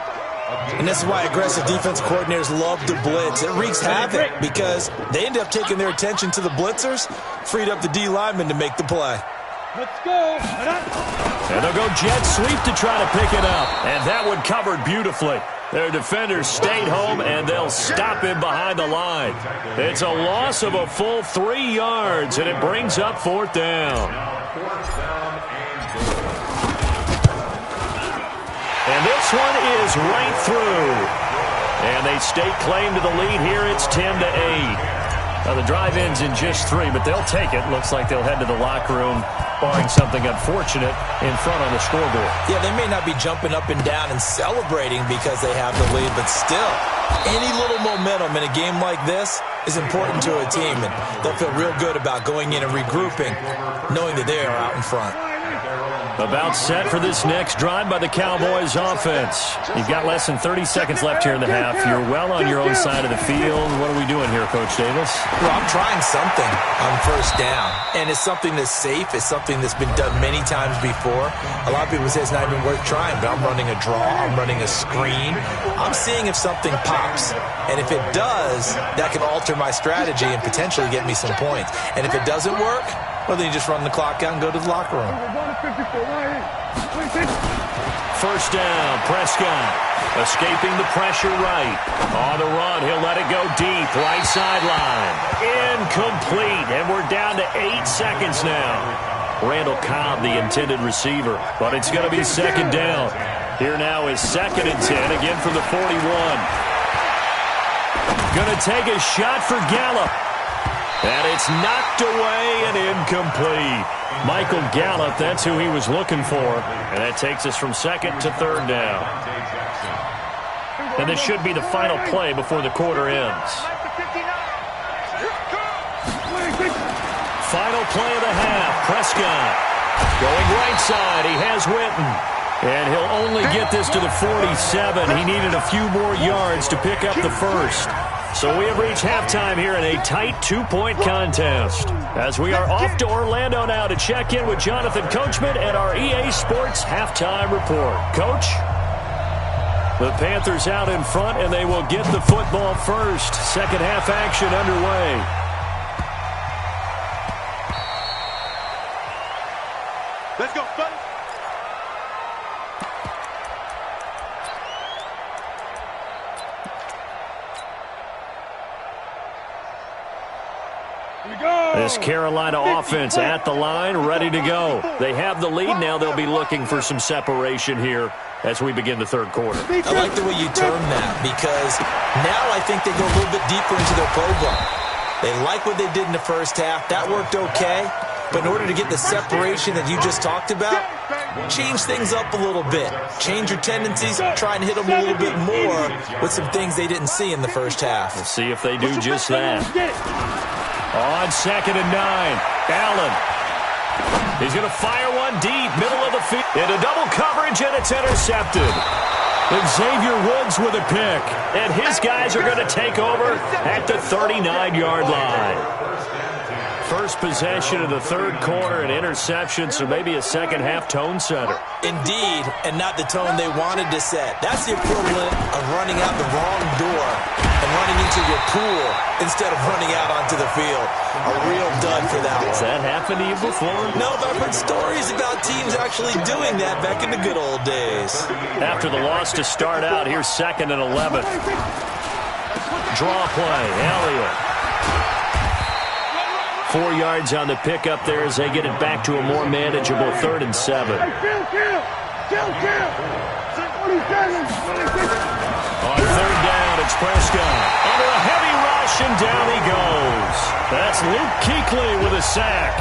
And this is why aggressive defense coordinators love to blitz. It wreaks havoc because they end up taking their attention to the blitzers, freed up the D lineman to make the play. Let's go. And they'll go jet sweep to try to pick it up. And that one covered beautifully. Their defenders stayed home, and they'll stop him behind the line. It's a loss of a full 3 yards, and it brings up 4th down. And this one is right through. And they stake claim to the lead here. It's 10-8. Now the drive ends in just 3, but they'll take it. Looks like they'll head to the locker room barring something unfortunate in front on the scoreboard. Yeah, they may not be jumping up and down and celebrating because they have the lead, but still, any little momentum in a game like this is important to a team, and they'll feel real good about going in and regrouping, knowing that they are out in front. About set for this next drive by the Cowboys offense. You've got less than 30 seconds left here in the half. You're well on your own side of the field. What are we doing here, Coach Davis? Well, I'm trying something on first down, and it's something that's safe. It's something that's been done many times before. A lot of people say it's not even worth trying, but I'm running a draw. I'm running a screen. I'm seeing if something pops, and if it does, that can alter my strategy and potentially get me some points. And if it doesn't work, well, then you just run the clock out and go to the locker room. First down, Prescott. Escaping the pressure right. On the run, he'll let it go deep. Right sideline. Incomplete. And we're down to 8 seconds now. Randall Cobb, the intended receiver. But it's going to be second down. Here now is 2nd and 10. Again from the 41. Going to take a shot for Gallup. And it's knocked away and incomplete. Michael Gallup, that's who he was looking for. And that takes us from 2nd to 3rd down. And this should be the final play before the quarter ends. Final play of the half. Prescott going right side. He has Witten. And he'll only get this to the 47. He needed a few more yards to pick up the first. So we have reached halftime here in a tight 2-point contest. As we are off to Orlando now to check in with Jonathan Coachman and our EA Sports Halftime Report. Coach? The Panthers out in front, and they will get the football first. Second half action underway. Let's go, buddy. This Carolina offense at the line, ready to go. They have the lead now. They'll be looking for some separation here as we begin the third quarter. I like the way you term that, because now I think they go a little bit deeper into their playbook. They like what they did in the first half. That worked okay. But in order to get the separation that you just talked about, change things up a little bit. Change your tendencies, try and hit them a little bit more with some things they didn't see in the first half. We'll see if they do just that. On 2nd and 9, Allen. He's going to fire one deep, middle of the field. Into double coverage, and it's intercepted. And Xavier Woods with a pick. And his guys are going to take over at the 39-yard line. First possession of the third quarter, an interception, so maybe a second-half tone setter. Indeed, and not the tone they wanted to set. That's the equivalent of running out the wrong door and running into your pool instead of running out onto the field. A real dud for that one. Has that happened to you before? No, but I've heard stories about teams actually doing that back in the good old days. After the loss to start out, here's 2nd and 11. Draw play, Elliott. 4 yards on the pickup there as they get it back to a more manageable 3rd and 7. On 3rd down, it's Prescott. Under a heavy rush, and down he goes. That's Luke Kuechly with a sack.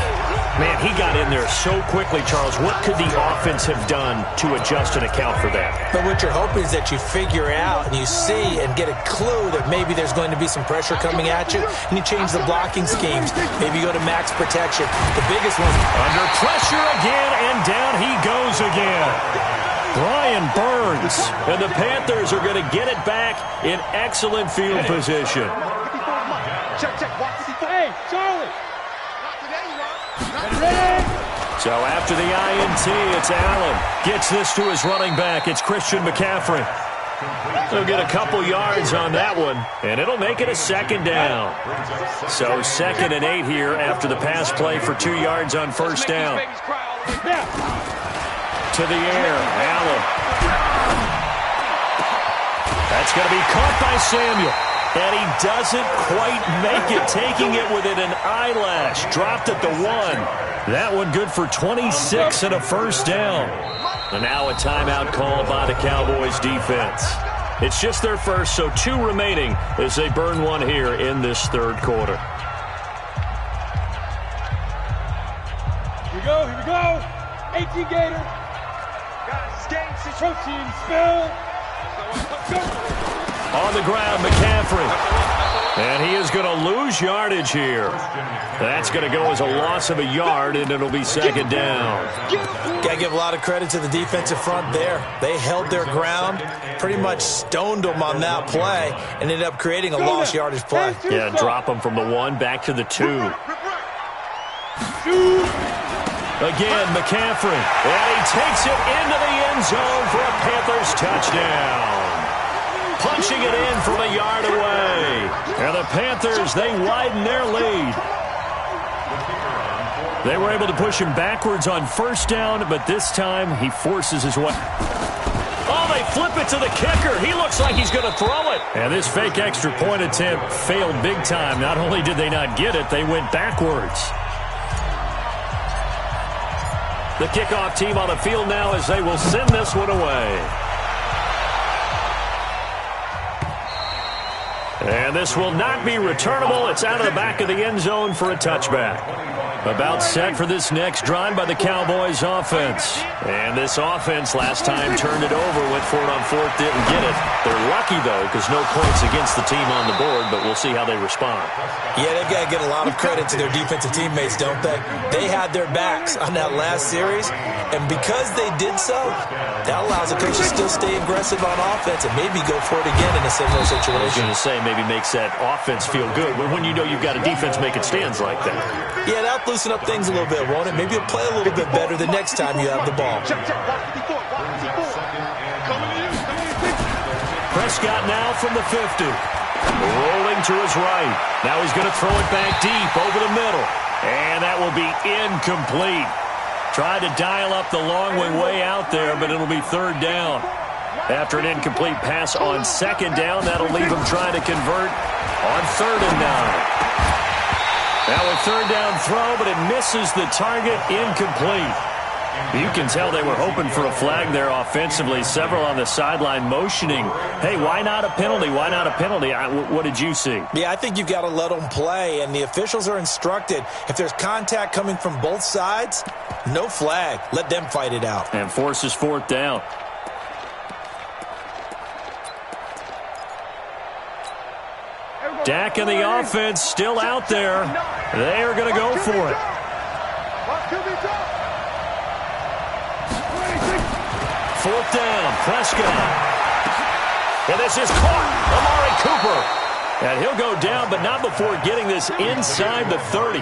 Man, he got in there so quickly, Charles. What could the offense have done to adjust and account for that? But what you're hoping is that you figure out and you see and get a clue that maybe there's going to be some pressure coming at you, and you change the blocking schemes. Maybe you go to max protection. The biggest one. Under pressure again, and down he goes again. Brian Burns. And the Panthers are going to get it back in excellent field position. Check. Hey, Charlie. So after the INT, it's Allen. Gets this to his running back. It's Christian McCaffrey. He'll get a couple yards on that one, and it'll make it a 2nd down. So 2nd and 8 here after the pass play for 2 yards on first down. To the air, Allen. That's going to be caught by Samuel. And he doesn't quite make it, taking it within an eyelash. Dropped at the 1. That one good for 26 and a first down. And now a timeout called by the Cowboys defense. It's just their first, so 2 remaining as they burn one here in this third quarter. go, here we go. 18 Gator. Protein spill. Let's go. On the ground, McCaffrey. And he is going to lose yardage here. That's going to go as a loss of a yard, and it'll be second down. Got to give a lot of credit to the defensive front there. They held their ground, pretty much stoned them on that play, and ended up creating a lost yardage play. Yeah, drop them from the 1 back to the 2. Again, McCaffrey. And he takes it into the end zone for a Panthers touchdown. Punching it in from a yard away. And the Panthers, they widen their lead. They were able to push him backwards on first down, but this time he forces his way. Oh, they flip it to the kicker. He looks like he's going to throw it. And this fake extra point attempt failed big time. Not only did they not get it, they went backwards. The kickoff team on the field now as they will send this one away. And this will not be returnable. It's out of the back of the end zone for a touchback. About set for this next drive by the Cowboys offense. And this offense last time turned it over, went for it on fourth, didn't get it. They're lucky, though, because no points against the team on the board, but we'll see how they respond. Yeah, they've got to get a lot of credit to their defensive teammates, don't they? They had their backs on that last series, and because they did so, that allows the coach to still stay aggressive on offense and maybe go for it again in a similar situation. I was going to say maybe makes that offense feel good, but when you know you've got a defense making stands like that. Yeah, that'll loosen up things a little bit, won't it? Maybe you'll play a little bit better the next time you have the ball. Prescott now from the 50. Rolling to his right. Now he's going to throw it back deep over the middle. And that will be incomplete. Tried to dial up the long way out there, but it'll be third down. After an incomplete pass on second down, that'll leave him trying to convert on 3rd and 9. Now a third down throw, but it misses the target, incomplete. You can tell they were hoping for a flag there offensively. Several on the sideline motioning, hey, why not a penalty? Why not a penalty? What did you see? Yeah, I think you've got to let them play, and the officials are instructed. If there's contact coming from both sides, no flag. Let them fight it out. And forces 4th down. Dak and the offense still out there. They are going to go for it. 4th down, Prescott. And this is caught. Amari Cooper. And he'll go down, but not before getting this inside the 30.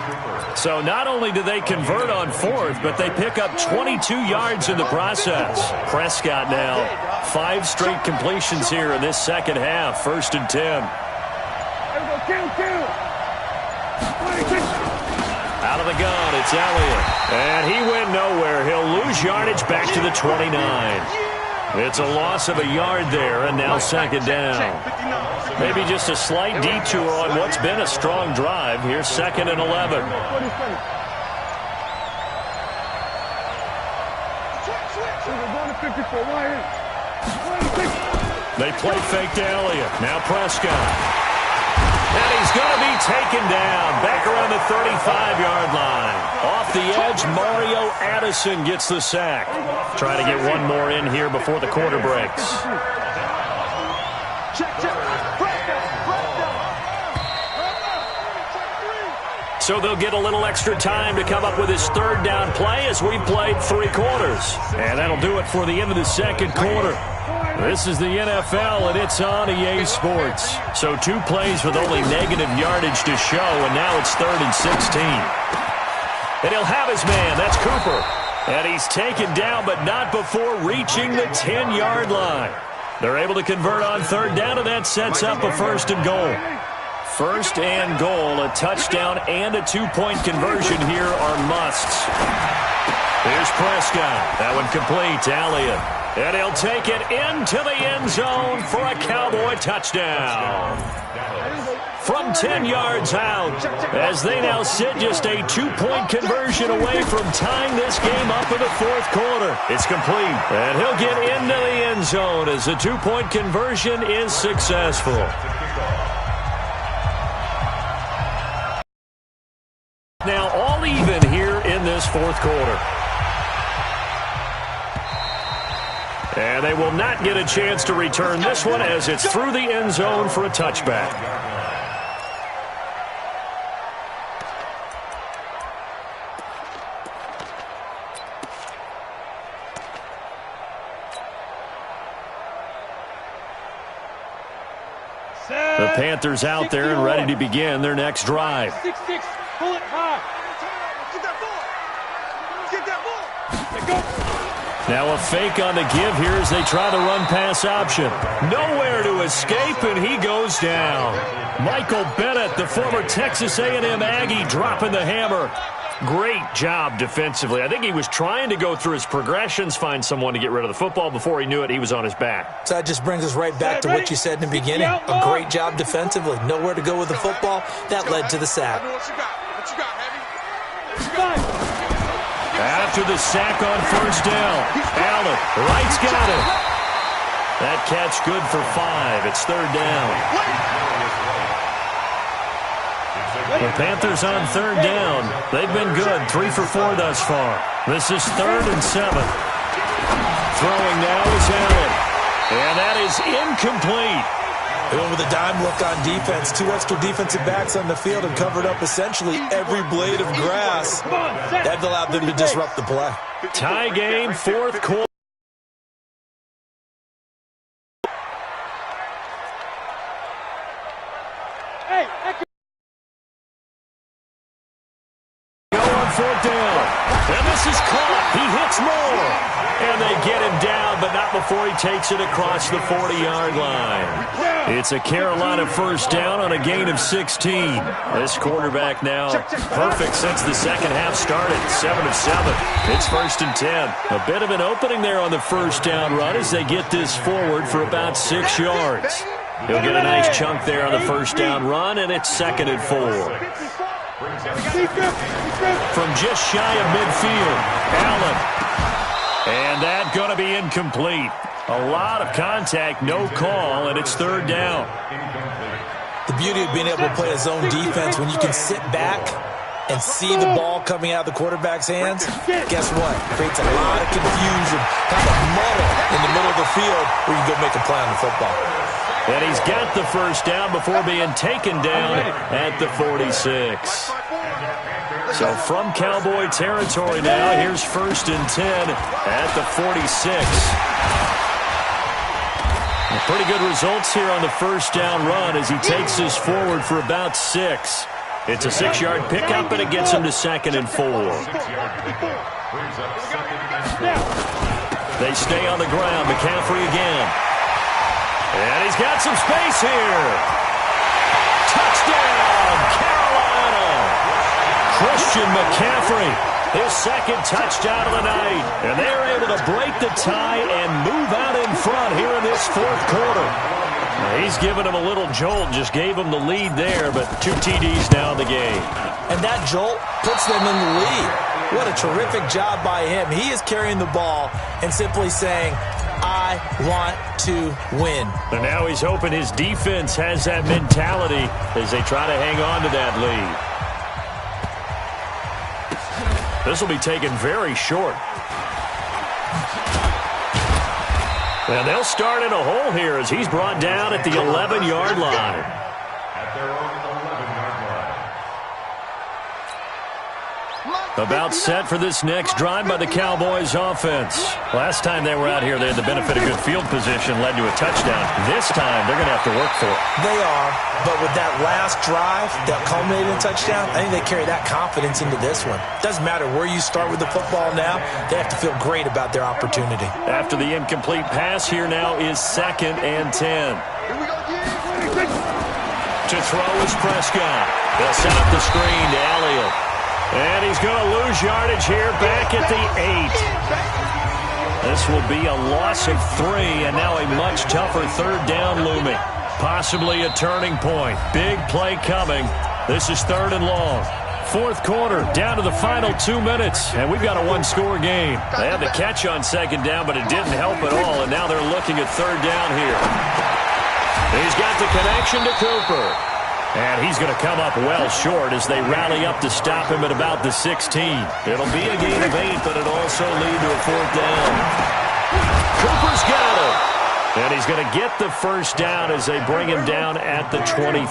So not only do they convert on 4th, but they pick up 22 yards in the process. Prescott now, 5 straight completions here in this second half. 1st and 10. Out of the gun, it's Elliott. And he went nowhere. He'll lose yardage back to the 29. It's a loss of a yard there, and now second down. Maybe just a slight detour on what's been a strong drive. Here's 2nd and 11. They play fake to Elliott. Now Prescott. And he's going to be taken down back around the 35-yard line. Off the edge, Mario Addison gets the sack. Try to get one more in here before the quarter breaks. So they'll get a little extra time to come up with his 3rd down play as we played 3 quarters. And that'll do it for the end of the second quarter. This is the NFL, and it's on EA Sports. So 2 plays with only negative yardage to show, and now it's 3rd and 16. And he'll have his man. That's Cooper. And he's taken down, but not before reaching the 10-yard line. They're able to convert on 3rd down, and that sets up a 1st and goal. 1st and goal, a touchdown and a 2-point conversion here are musts. Here's Prescott. That one complete to Elliott. And he'll take it into the end zone for a Cowboy touchdown. From 10 yards out, as they now sit just a 2-point conversion away from tying this game up in the 4th quarter. It's complete, and he'll get into the end zone as the 2-point conversion is successful. Now all even here in this fourth quarter. And they will not get a chance to return this one as it's through the end zone for a touchback. The Panthers out there and ready to begin their next drive. 6-6, pull it high. Get that ball. Get that ball. Go. Now a fake on the give here as they try the run-pass option. Nowhere to escape, and he goes down. Michael Bennett, the former Texas A&M Aggie, dropping the hammer. Great job defensively. I think he was trying to go through his progressions, find someone to get rid of the football. Before he knew it, he was on his back. So that just brings us right back to what you said in the beginning. A great job defensively. Nowhere to go with the football. That led to the sack. What you got, Heavy? After the sack on first down, Allen, right's got it. That catch good for 5. It's third down. The Panthers on third down. They've been good, 3 for 4 thus far. This is 3rd and 7. Throwing now is Allen. And that is incomplete. They went with a dime look on defense. 2 extra defensive backs on the field and covered up essentially every blade of grass. That allowed them to disrupt the play. Tie game, 4th quarter. Go on 4th down. And this is caught. He hits more. And they get him down, but not before he takes it across the 40-yard line. It's a Carolina first down on a gain of 16. This quarterback now perfect since the second half started. 7 of 7. It's 1st and 10. A bit of an opening there on the first down run as they get this forward for about 6 yards. He'll get a nice chunk there on the first down run, and it's 2nd and 4. From just shy of midfield, Allen. And that's going to be incomplete. A lot of contact, no call, and it's 3rd down. The beauty of being able to play a zone defense when you can sit back and see the ball coming out of the quarterback's hands, guess what? Creates a lot of confusion, kind of muddle in the middle of the field where you go make a play on the football. And he's got the first down before being taken down at the 46. So from Cowboy territory now, here's 1st and 10 at the 46. Pretty good results here on the first down run as he takes this forward for about 6. It's a 6-yard pickup, and it gets him to 2nd and 4. They stay on the ground. McCaffrey again. And he's got some space here. Touchdown, Carolina. Christian McCaffrey, his 2nd touchdown of the night. And they're able to break the tie and move out in front here in this 4th quarter. Now, he's given him a little jolt, just gave him the lead there, but 2 TDs now in the game. And that jolt puts them in the lead. What a terrific job by him. He is carrying the ball and simply saying, I want to win. And now he's hoping his defense has that mentality as they try to hang on to that lead. This will be taken very short. And they'll start in a hole here as he's brought down at the 11-yard line. At their own 11-yard line. About set for this next drive by the Cowboys offense. Last time they were out here, they had the benefit of good field position, led to a touchdown. This time, they're going to have to work for it. They are, but with that last drive that culminated in a touchdown, I think they carry that confidence into this one. Doesn't matter where you start with the football now, they have to feel great about their opportunity. After the incomplete pass, here now is 2nd and 10. To throw is Prescott. They'll set up the screen to Elliott. And he's going to lose yardage here back at the 8. This will be a loss of 3, and now a much tougher 3rd down looming. Possibly a turning point. Big play coming. This is 3rd and long. 4th quarter, down to the final 2 minutes, and we've got a 1-score game. They had the catch on 2nd down, but it didn't help at all, and now they're looking at 3rd down here. He's got the connection to Cooper. And he's going to come up well short as they rally up to stop him at about the 16. It'll be a gain of 8, but it'll also lead to a 4th down. Cooper's got it. And he's going to get the first down as they bring him down at the 23.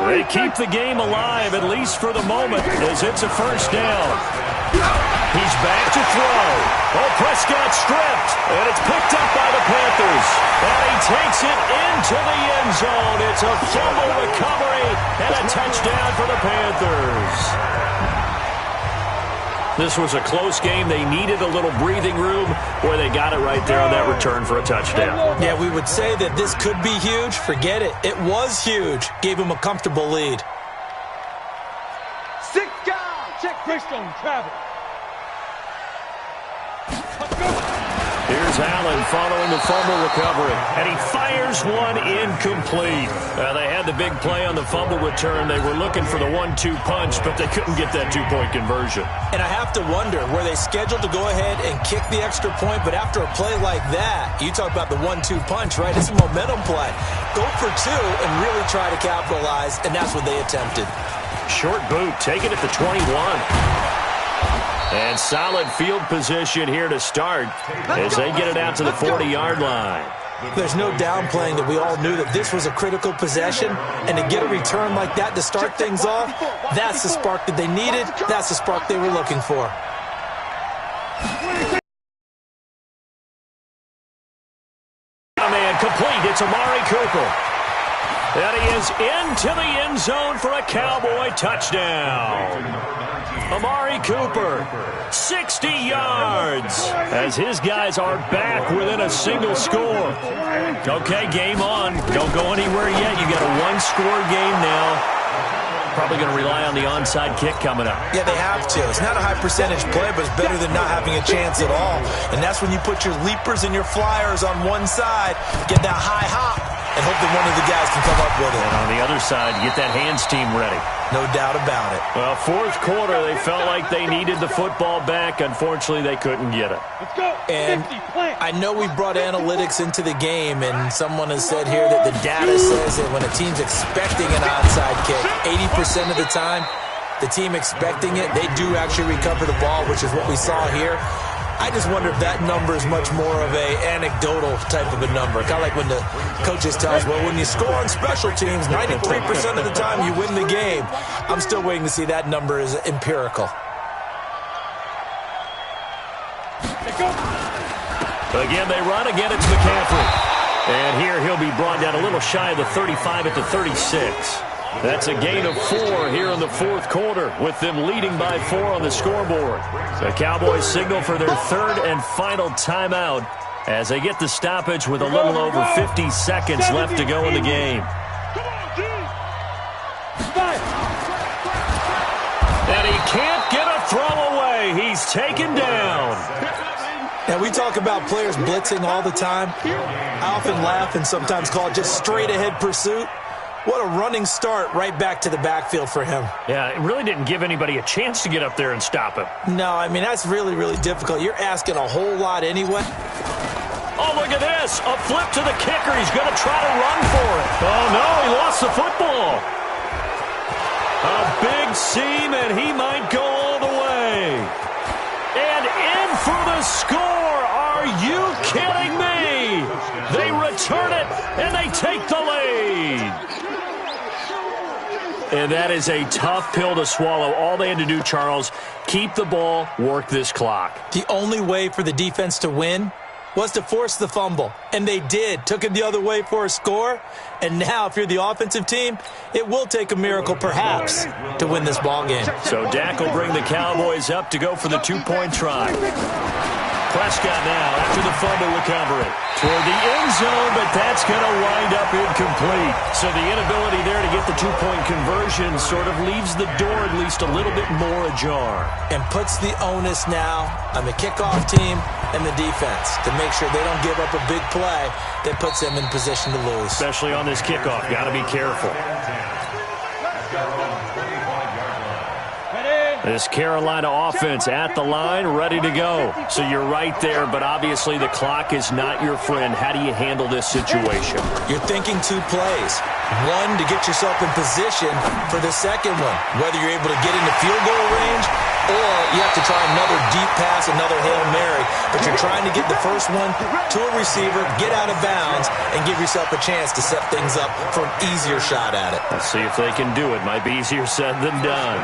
They keep the game alive, at least for the moment, as it's a first down. He's back to throw. Oh, Prescott stripped, and it's picked up by the Panthers. And he takes it into the end zone. It's a fumble recovery and a touchdown for the Panthers. This was a close game. They needed a little breathing room. Boy, they got it right there on that return for a touchdown. Yeah, we would say that this could be huge. Forget it. It was huge. Gave him a comfortable lead. 6 guys. Check Christian Travis. Let's go. Here's Allen following the fumble recovery, and he fires one incomplete. They had the big play on the fumble return. They were looking for the 1-2 punch, but they couldn't get that 2-point conversion. And I have to wonder, were they scheduled to go ahead and kick the extra point, but after a play like that, you talk about the 1-2 punch, right? It's a momentum play. Go for 2 and really try to capitalize, and that's what they attempted. Short boot, take it at the 21. And solid field position here to start as they get it out to the 40-yard line. There's no downplaying that we all knew that this was a critical possession, and to get a return like that to start things off, that's the spark that they needed. That's the spark they were looking for. Man, complete. It's Amari Cooper. And he is into the end zone for a Cowboy touchdown. Amari Cooper, 60 yards, as his guys are back within a single score. Okay, game on. Don't go anywhere yet. You got a 1-score game now. Probably going to rely on the onside kick coming up. Yeah, they have to. It's not a high percentage play, but it's better than not having a chance at all. And that's when you put your leapers and your flyers on one side, get that high hop, and hope that one of the guys can come up with it. And on the other side, get that hands team ready. No doubt about it. Well, 4th quarter, they felt like they needed the football back. Unfortunately, they couldn't get it. Let's go. And I know we brought analytics into the game, and someone has said here that the data says that when a team's expecting an onside kick, 80% of the time, the team expecting it, they do actually recover the ball, which is what we saw here. I just wonder if that number is much more of a anecdotal type of a number. Kind of like when the coaches tell us, well, when you score on special teams, 93% of the time you win the game. I'm still waiting to see that number is empirical. Again, they run. Again, it's McCaffrey. And here he'll be brought down a little shy of the 35 at the 36. That's a gain of 4 here in the 4th quarter, with them leading by 4 on the scoreboard. The Cowboys signal for their 3rd and final timeout as they get the stoppage with a little over 50 seconds left to go in the game. And he can't get a throw away. He's taken down. Now, we talk about players blitzing all the time. I often laugh and sometimes call it just straight-ahead pursuit. What a running start right back to the backfield for him. Yeah, it really didn't give anybody a chance to get up there and stop him. No, I mean, that's really, really difficult. You're asking a whole lot anyway. Oh, look at this. A flip to the kicker. He's going to try to run for it. Oh, no, he lost the football. A big seam, and he might go all the way. And in for the score. Are you kidding me? They return it, and they take the lead. And that is a tough pill to swallow. All they had to do, Charles, keep the ball, work this clock. The only way for the defense to win was to force the fumble. And they did. Took it the other way for a score. And now, if you're the offensive team, it will take a miracle, perhaps, to win this ball game. So Dak will bring the Cowboys up to go for the 2-point try. Prescott now after the fumble recovery toward the end zone, but that's going to wind up incomplete. So the inability there to get the 2-point conversion sort of leaves the door at least a little bit more ajar. And puts the onus now on the kickoff team and the defense to make sure they don't give up a big play that puts them in position to lose. Especially on this kickoff. Got to be careful. This Carolina offense at the line, ready to go. So you're right there, but obviously the clock is not your friend. How do you handle this situation? You're thinking 2 plays. One, to get yourself in position for the second one, whether you're able to get into field goal range or you have to try another deep pass, another Hail Mary, but you're trying to get the first one to a receiver, get out of bounds, and give yourself a chance to set things up for an easier shot at it. Let's see if they can do it. Might be easier said than done.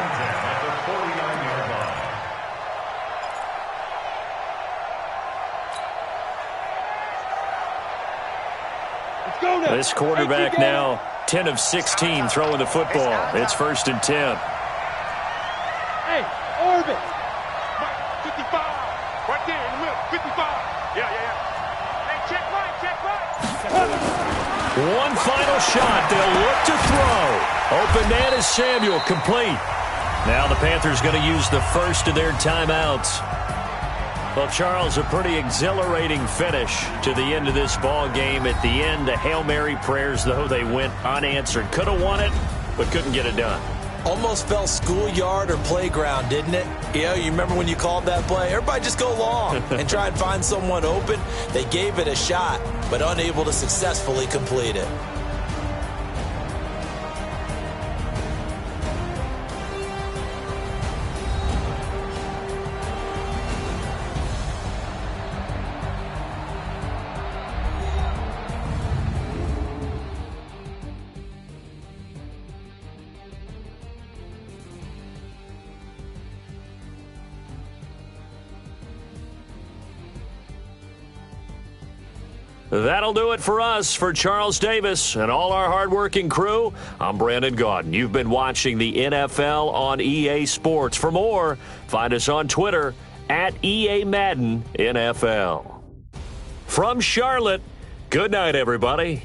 This quarterback now 10 of 16 throwing the football. It's 1st and 10. Hey, orbit. 55. Right there in the middle. 55. Yeah. Hey, check right. One final shot. They'll look to throw. Open man is Samuel, complete. Now the Panthers going to use the first of their timeouts. Well, Charles, a pretty exhilarating finish to the end of this ball game. At the end, the Hail Mary prayers, though, they went unanswered. Could have won it, but couldn't get it done. Almost felt schoolyard or playground, didn't it? You remember when you called that play? Everybody just go long and try and find someone open. They gave it a shot, but unable to successfully complete it. That'll do it for us. For Charles Davis and all our hardworking crew, I'm Brandon Gaudin. You've been watching the NFL on EA Sports. For more, find us on Twitter at EA Madden NFL. From Charlotte, good night, everybody.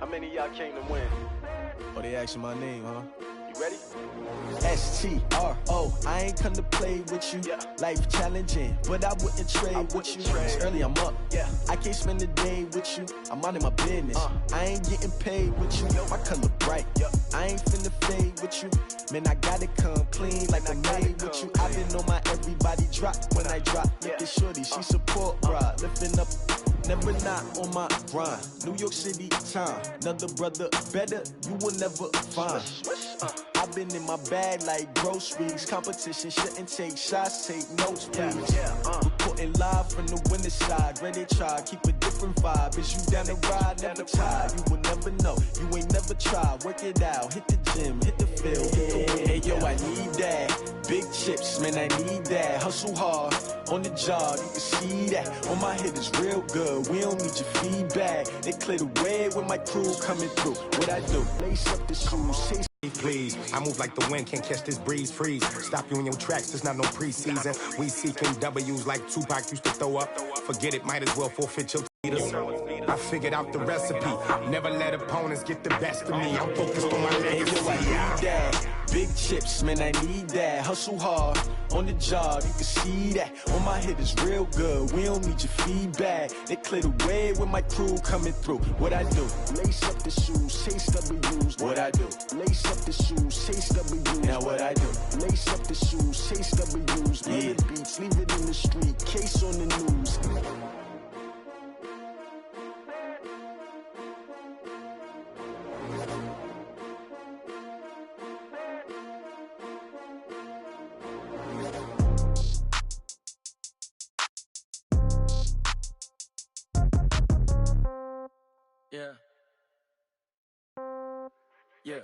How many of y'all came to win? Oh, they asking my name, huh? You ready? STRO, I ain't come to play with you. Yeah. Life challenging, but I wouldn't trade with you. It's early, I'm up. Yeah. I can't spend the day with you. I'm out of my business. I ain't getting paid with you. My color bright. I ain't finna fade with you. Man, I gotta come clean like I made with you. I been on my everybody drop when I drop. Look at shorty, she support bra. Lifting up, never not on my grind. New York City time. Another brother better, you will never find. I've been in my bag like groceries. Competition shouldn't take shots, take notes, please. Reporting live from the winning the side, ready to try, keep a different vibe. Is you down the ride, never tired? You will never know, you ain't never tried. Work it out, hit the gym, hit the field, hit the wind. Hey yo, I need that. Big chips, man, I need that. Hustle hard, on the job, you can see that. On my head is real good, we don't need your feedback. They clear the way with my crew coming through. What I do, lace up the shoes, chase. Please, I move like the wind, can't catch this breeze, freeze. Stop you in your tracks, there's not no preseason. We seeking W's like Tupac used to throw up. Forget it, might as well forfeit your teeters. I figured out the recipe, never let opponents get the best of me. I'm focused on my legacy. Hey, yo, I need that. Big chips, man, I need that. Hustle hard, on the job, you can see that. On my head is real good, we don't need your feedback. They clear the way with my crew coming through. What I do, lace up the shoes, chase W's. What I do, lace up the shoes, chase W's. Now what I do, lace up the shoes, chase W's. Yeah. The beats, leave it in the street, case on the news. Yeah. Yeah.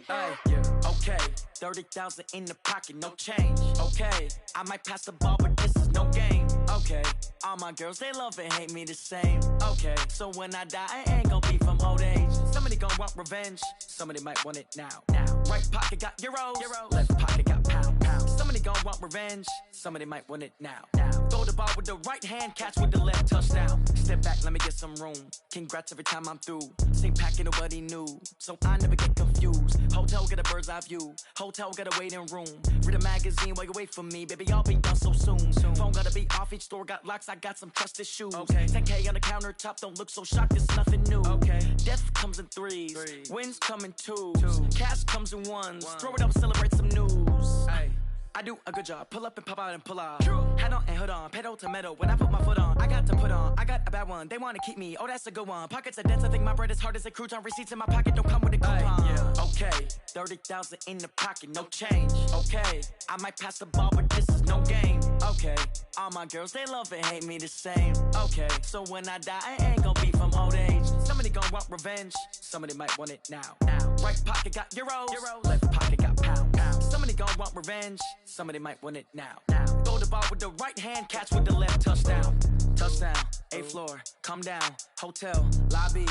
Hey, yeah. Okay. 30,000 in the pocket, no change. Okay. I might pass the ball, but this is no game. Okay. All my girls, they love and hate me the same. Okay. So when I die, I ain't gonna be from old age. Somebody gonna want revenge. Somebody might want it now. Right pocket got euros. Left pocket got pound. Somebody gonna want revenge. Somebody might want it now. Throw the ball with the right hand, catch with the left, touchdown. Step back, let me get some room. Congrats every time I'm through. Same packet, nobody knew, so I never get confused. Hotel got a bird's eye view. Hotel got a waiting room. Read a magazine while you wait for me, baby. I'll be done so soon. Phone gotta be off, each store got locks. I got some trusted shoes. Okay. 10K on the countertop, don't look so shocked. It's nothing new. Okay. Death comes in threes. Wins come in twos. Cash comes in ones. Throw it up, celebrate some news. Hey. I do a good job, pull up and pop out and pull out. Head on and hood on, pedal to metal. When I put my foot on, I got to put on. I got a bad one, they wanna keep me. Oh, that's a good one. Pockets are dense, I think my bread is hard as a crouton. Receipts in my pocket don't come with a coupon. Yeah. Okay, 30,000 in the pocket, no change. Okay, I might pass the ball, but this is no game. Okay, all my girls, they love and hate me the same. Okay, so when I die, I ain't gonna be from old age. Somebody gonna want revenge. Somebody might want it now. Right pocket got euros. Left pocket got pound. Somebody gonna want revenge. Somebody might want it now. Throw the ball with the right hand, catch with the left, touchdown. Touchdown, 8th floor, come down, hotel, lobby.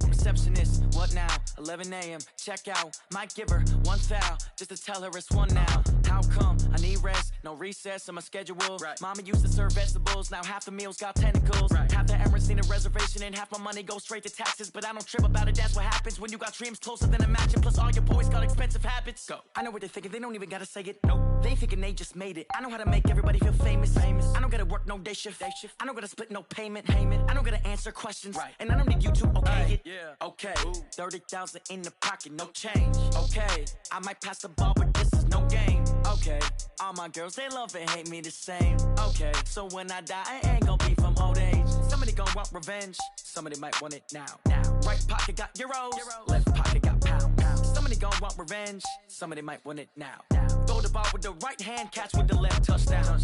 Receptionist, what now? 11 a.m., check out. Might give her one foul, just to tell her it's one now. How come? I need rest, no recess in my schedule. Right. Mama used to serve vegetables, now half the meals got tentacles. Right. Half the Emirates need a reservation and half my money goes straight to taxes. But I don't trip about it, that's what happens when you got dreams closer than a match. And plus all your boys got expensive habits. Go. I know what they're thinking, they don't even gotta say it. Nope. They ain't thinking they just made it. I know how to make everybody feel famous. I don't gotta work no day shift. I don't gotta split no payment. I don't gotta answer questions. Right. And I don't need you to okay it. Yeah. Okay, 30,000 in the pocket, no change. Okay, I might pass the ball, but this is no game. Okay, all my girls, they love and hate me the same. Okay, so when I die, I ain't gonna be from old age. Somebody gonna want revenge. Somebody might want it now. Right pocket got euros. Left pocket got pound. Somebody gonna want revenge. Somebody might want it now. Throw the ball with the right hand, catch with the left, touchdown.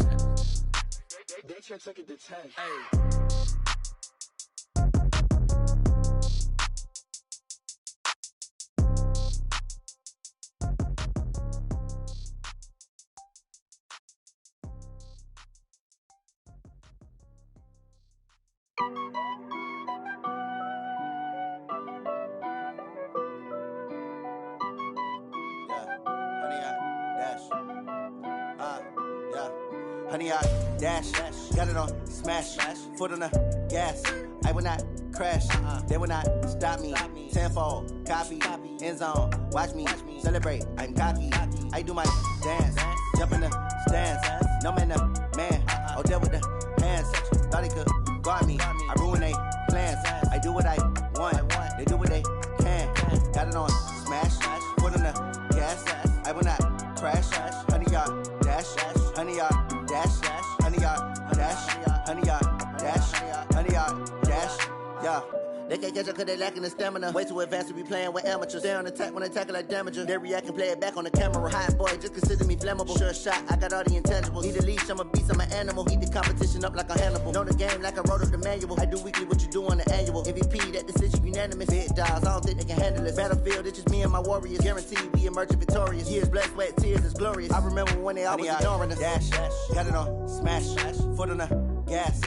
They should take it to 10. Hey. Honey, I dash, got it on smash, foot on the gas. I will not crash, they will not stop me. Tenfold, copy, end zone, watch me celebrate. I'm cocky, I do my dance, jump in the stands. No man, the man, oh there with the hands. Thought he could guard me, I ruin they plans. I do what I want, they do what they can. Got it on smash, foot on the gas. I will not crash, honey, y'all dash, honey, y'all dash, honey, y'all dash, honey, y'all dash, honey, y'all dash, yeah. They can't catch up cause they lacking the stamina. Way too advanced to be playing with amateurs. Stay on attack when they tackle like damager. They react and play it back on the camera. Hot boy, just consider me flammable. Sure shot, I got all the intangibles. Need a leash, I'm a beast, I'm an animal. Eat the competition up like a Hannibal. Know the game like I wrote up the manual. I do weekly what you do on the annual. MVP, that decision unanimous. Big dogs, I don't think they can handle it. Battlefield, it's just me and my warriors. Guaranteed we emerge victorious. Years, blood, sweat, tears, it's glorious. I remember when they always ignoring us. Dash, got it on, smash, foot on the gas.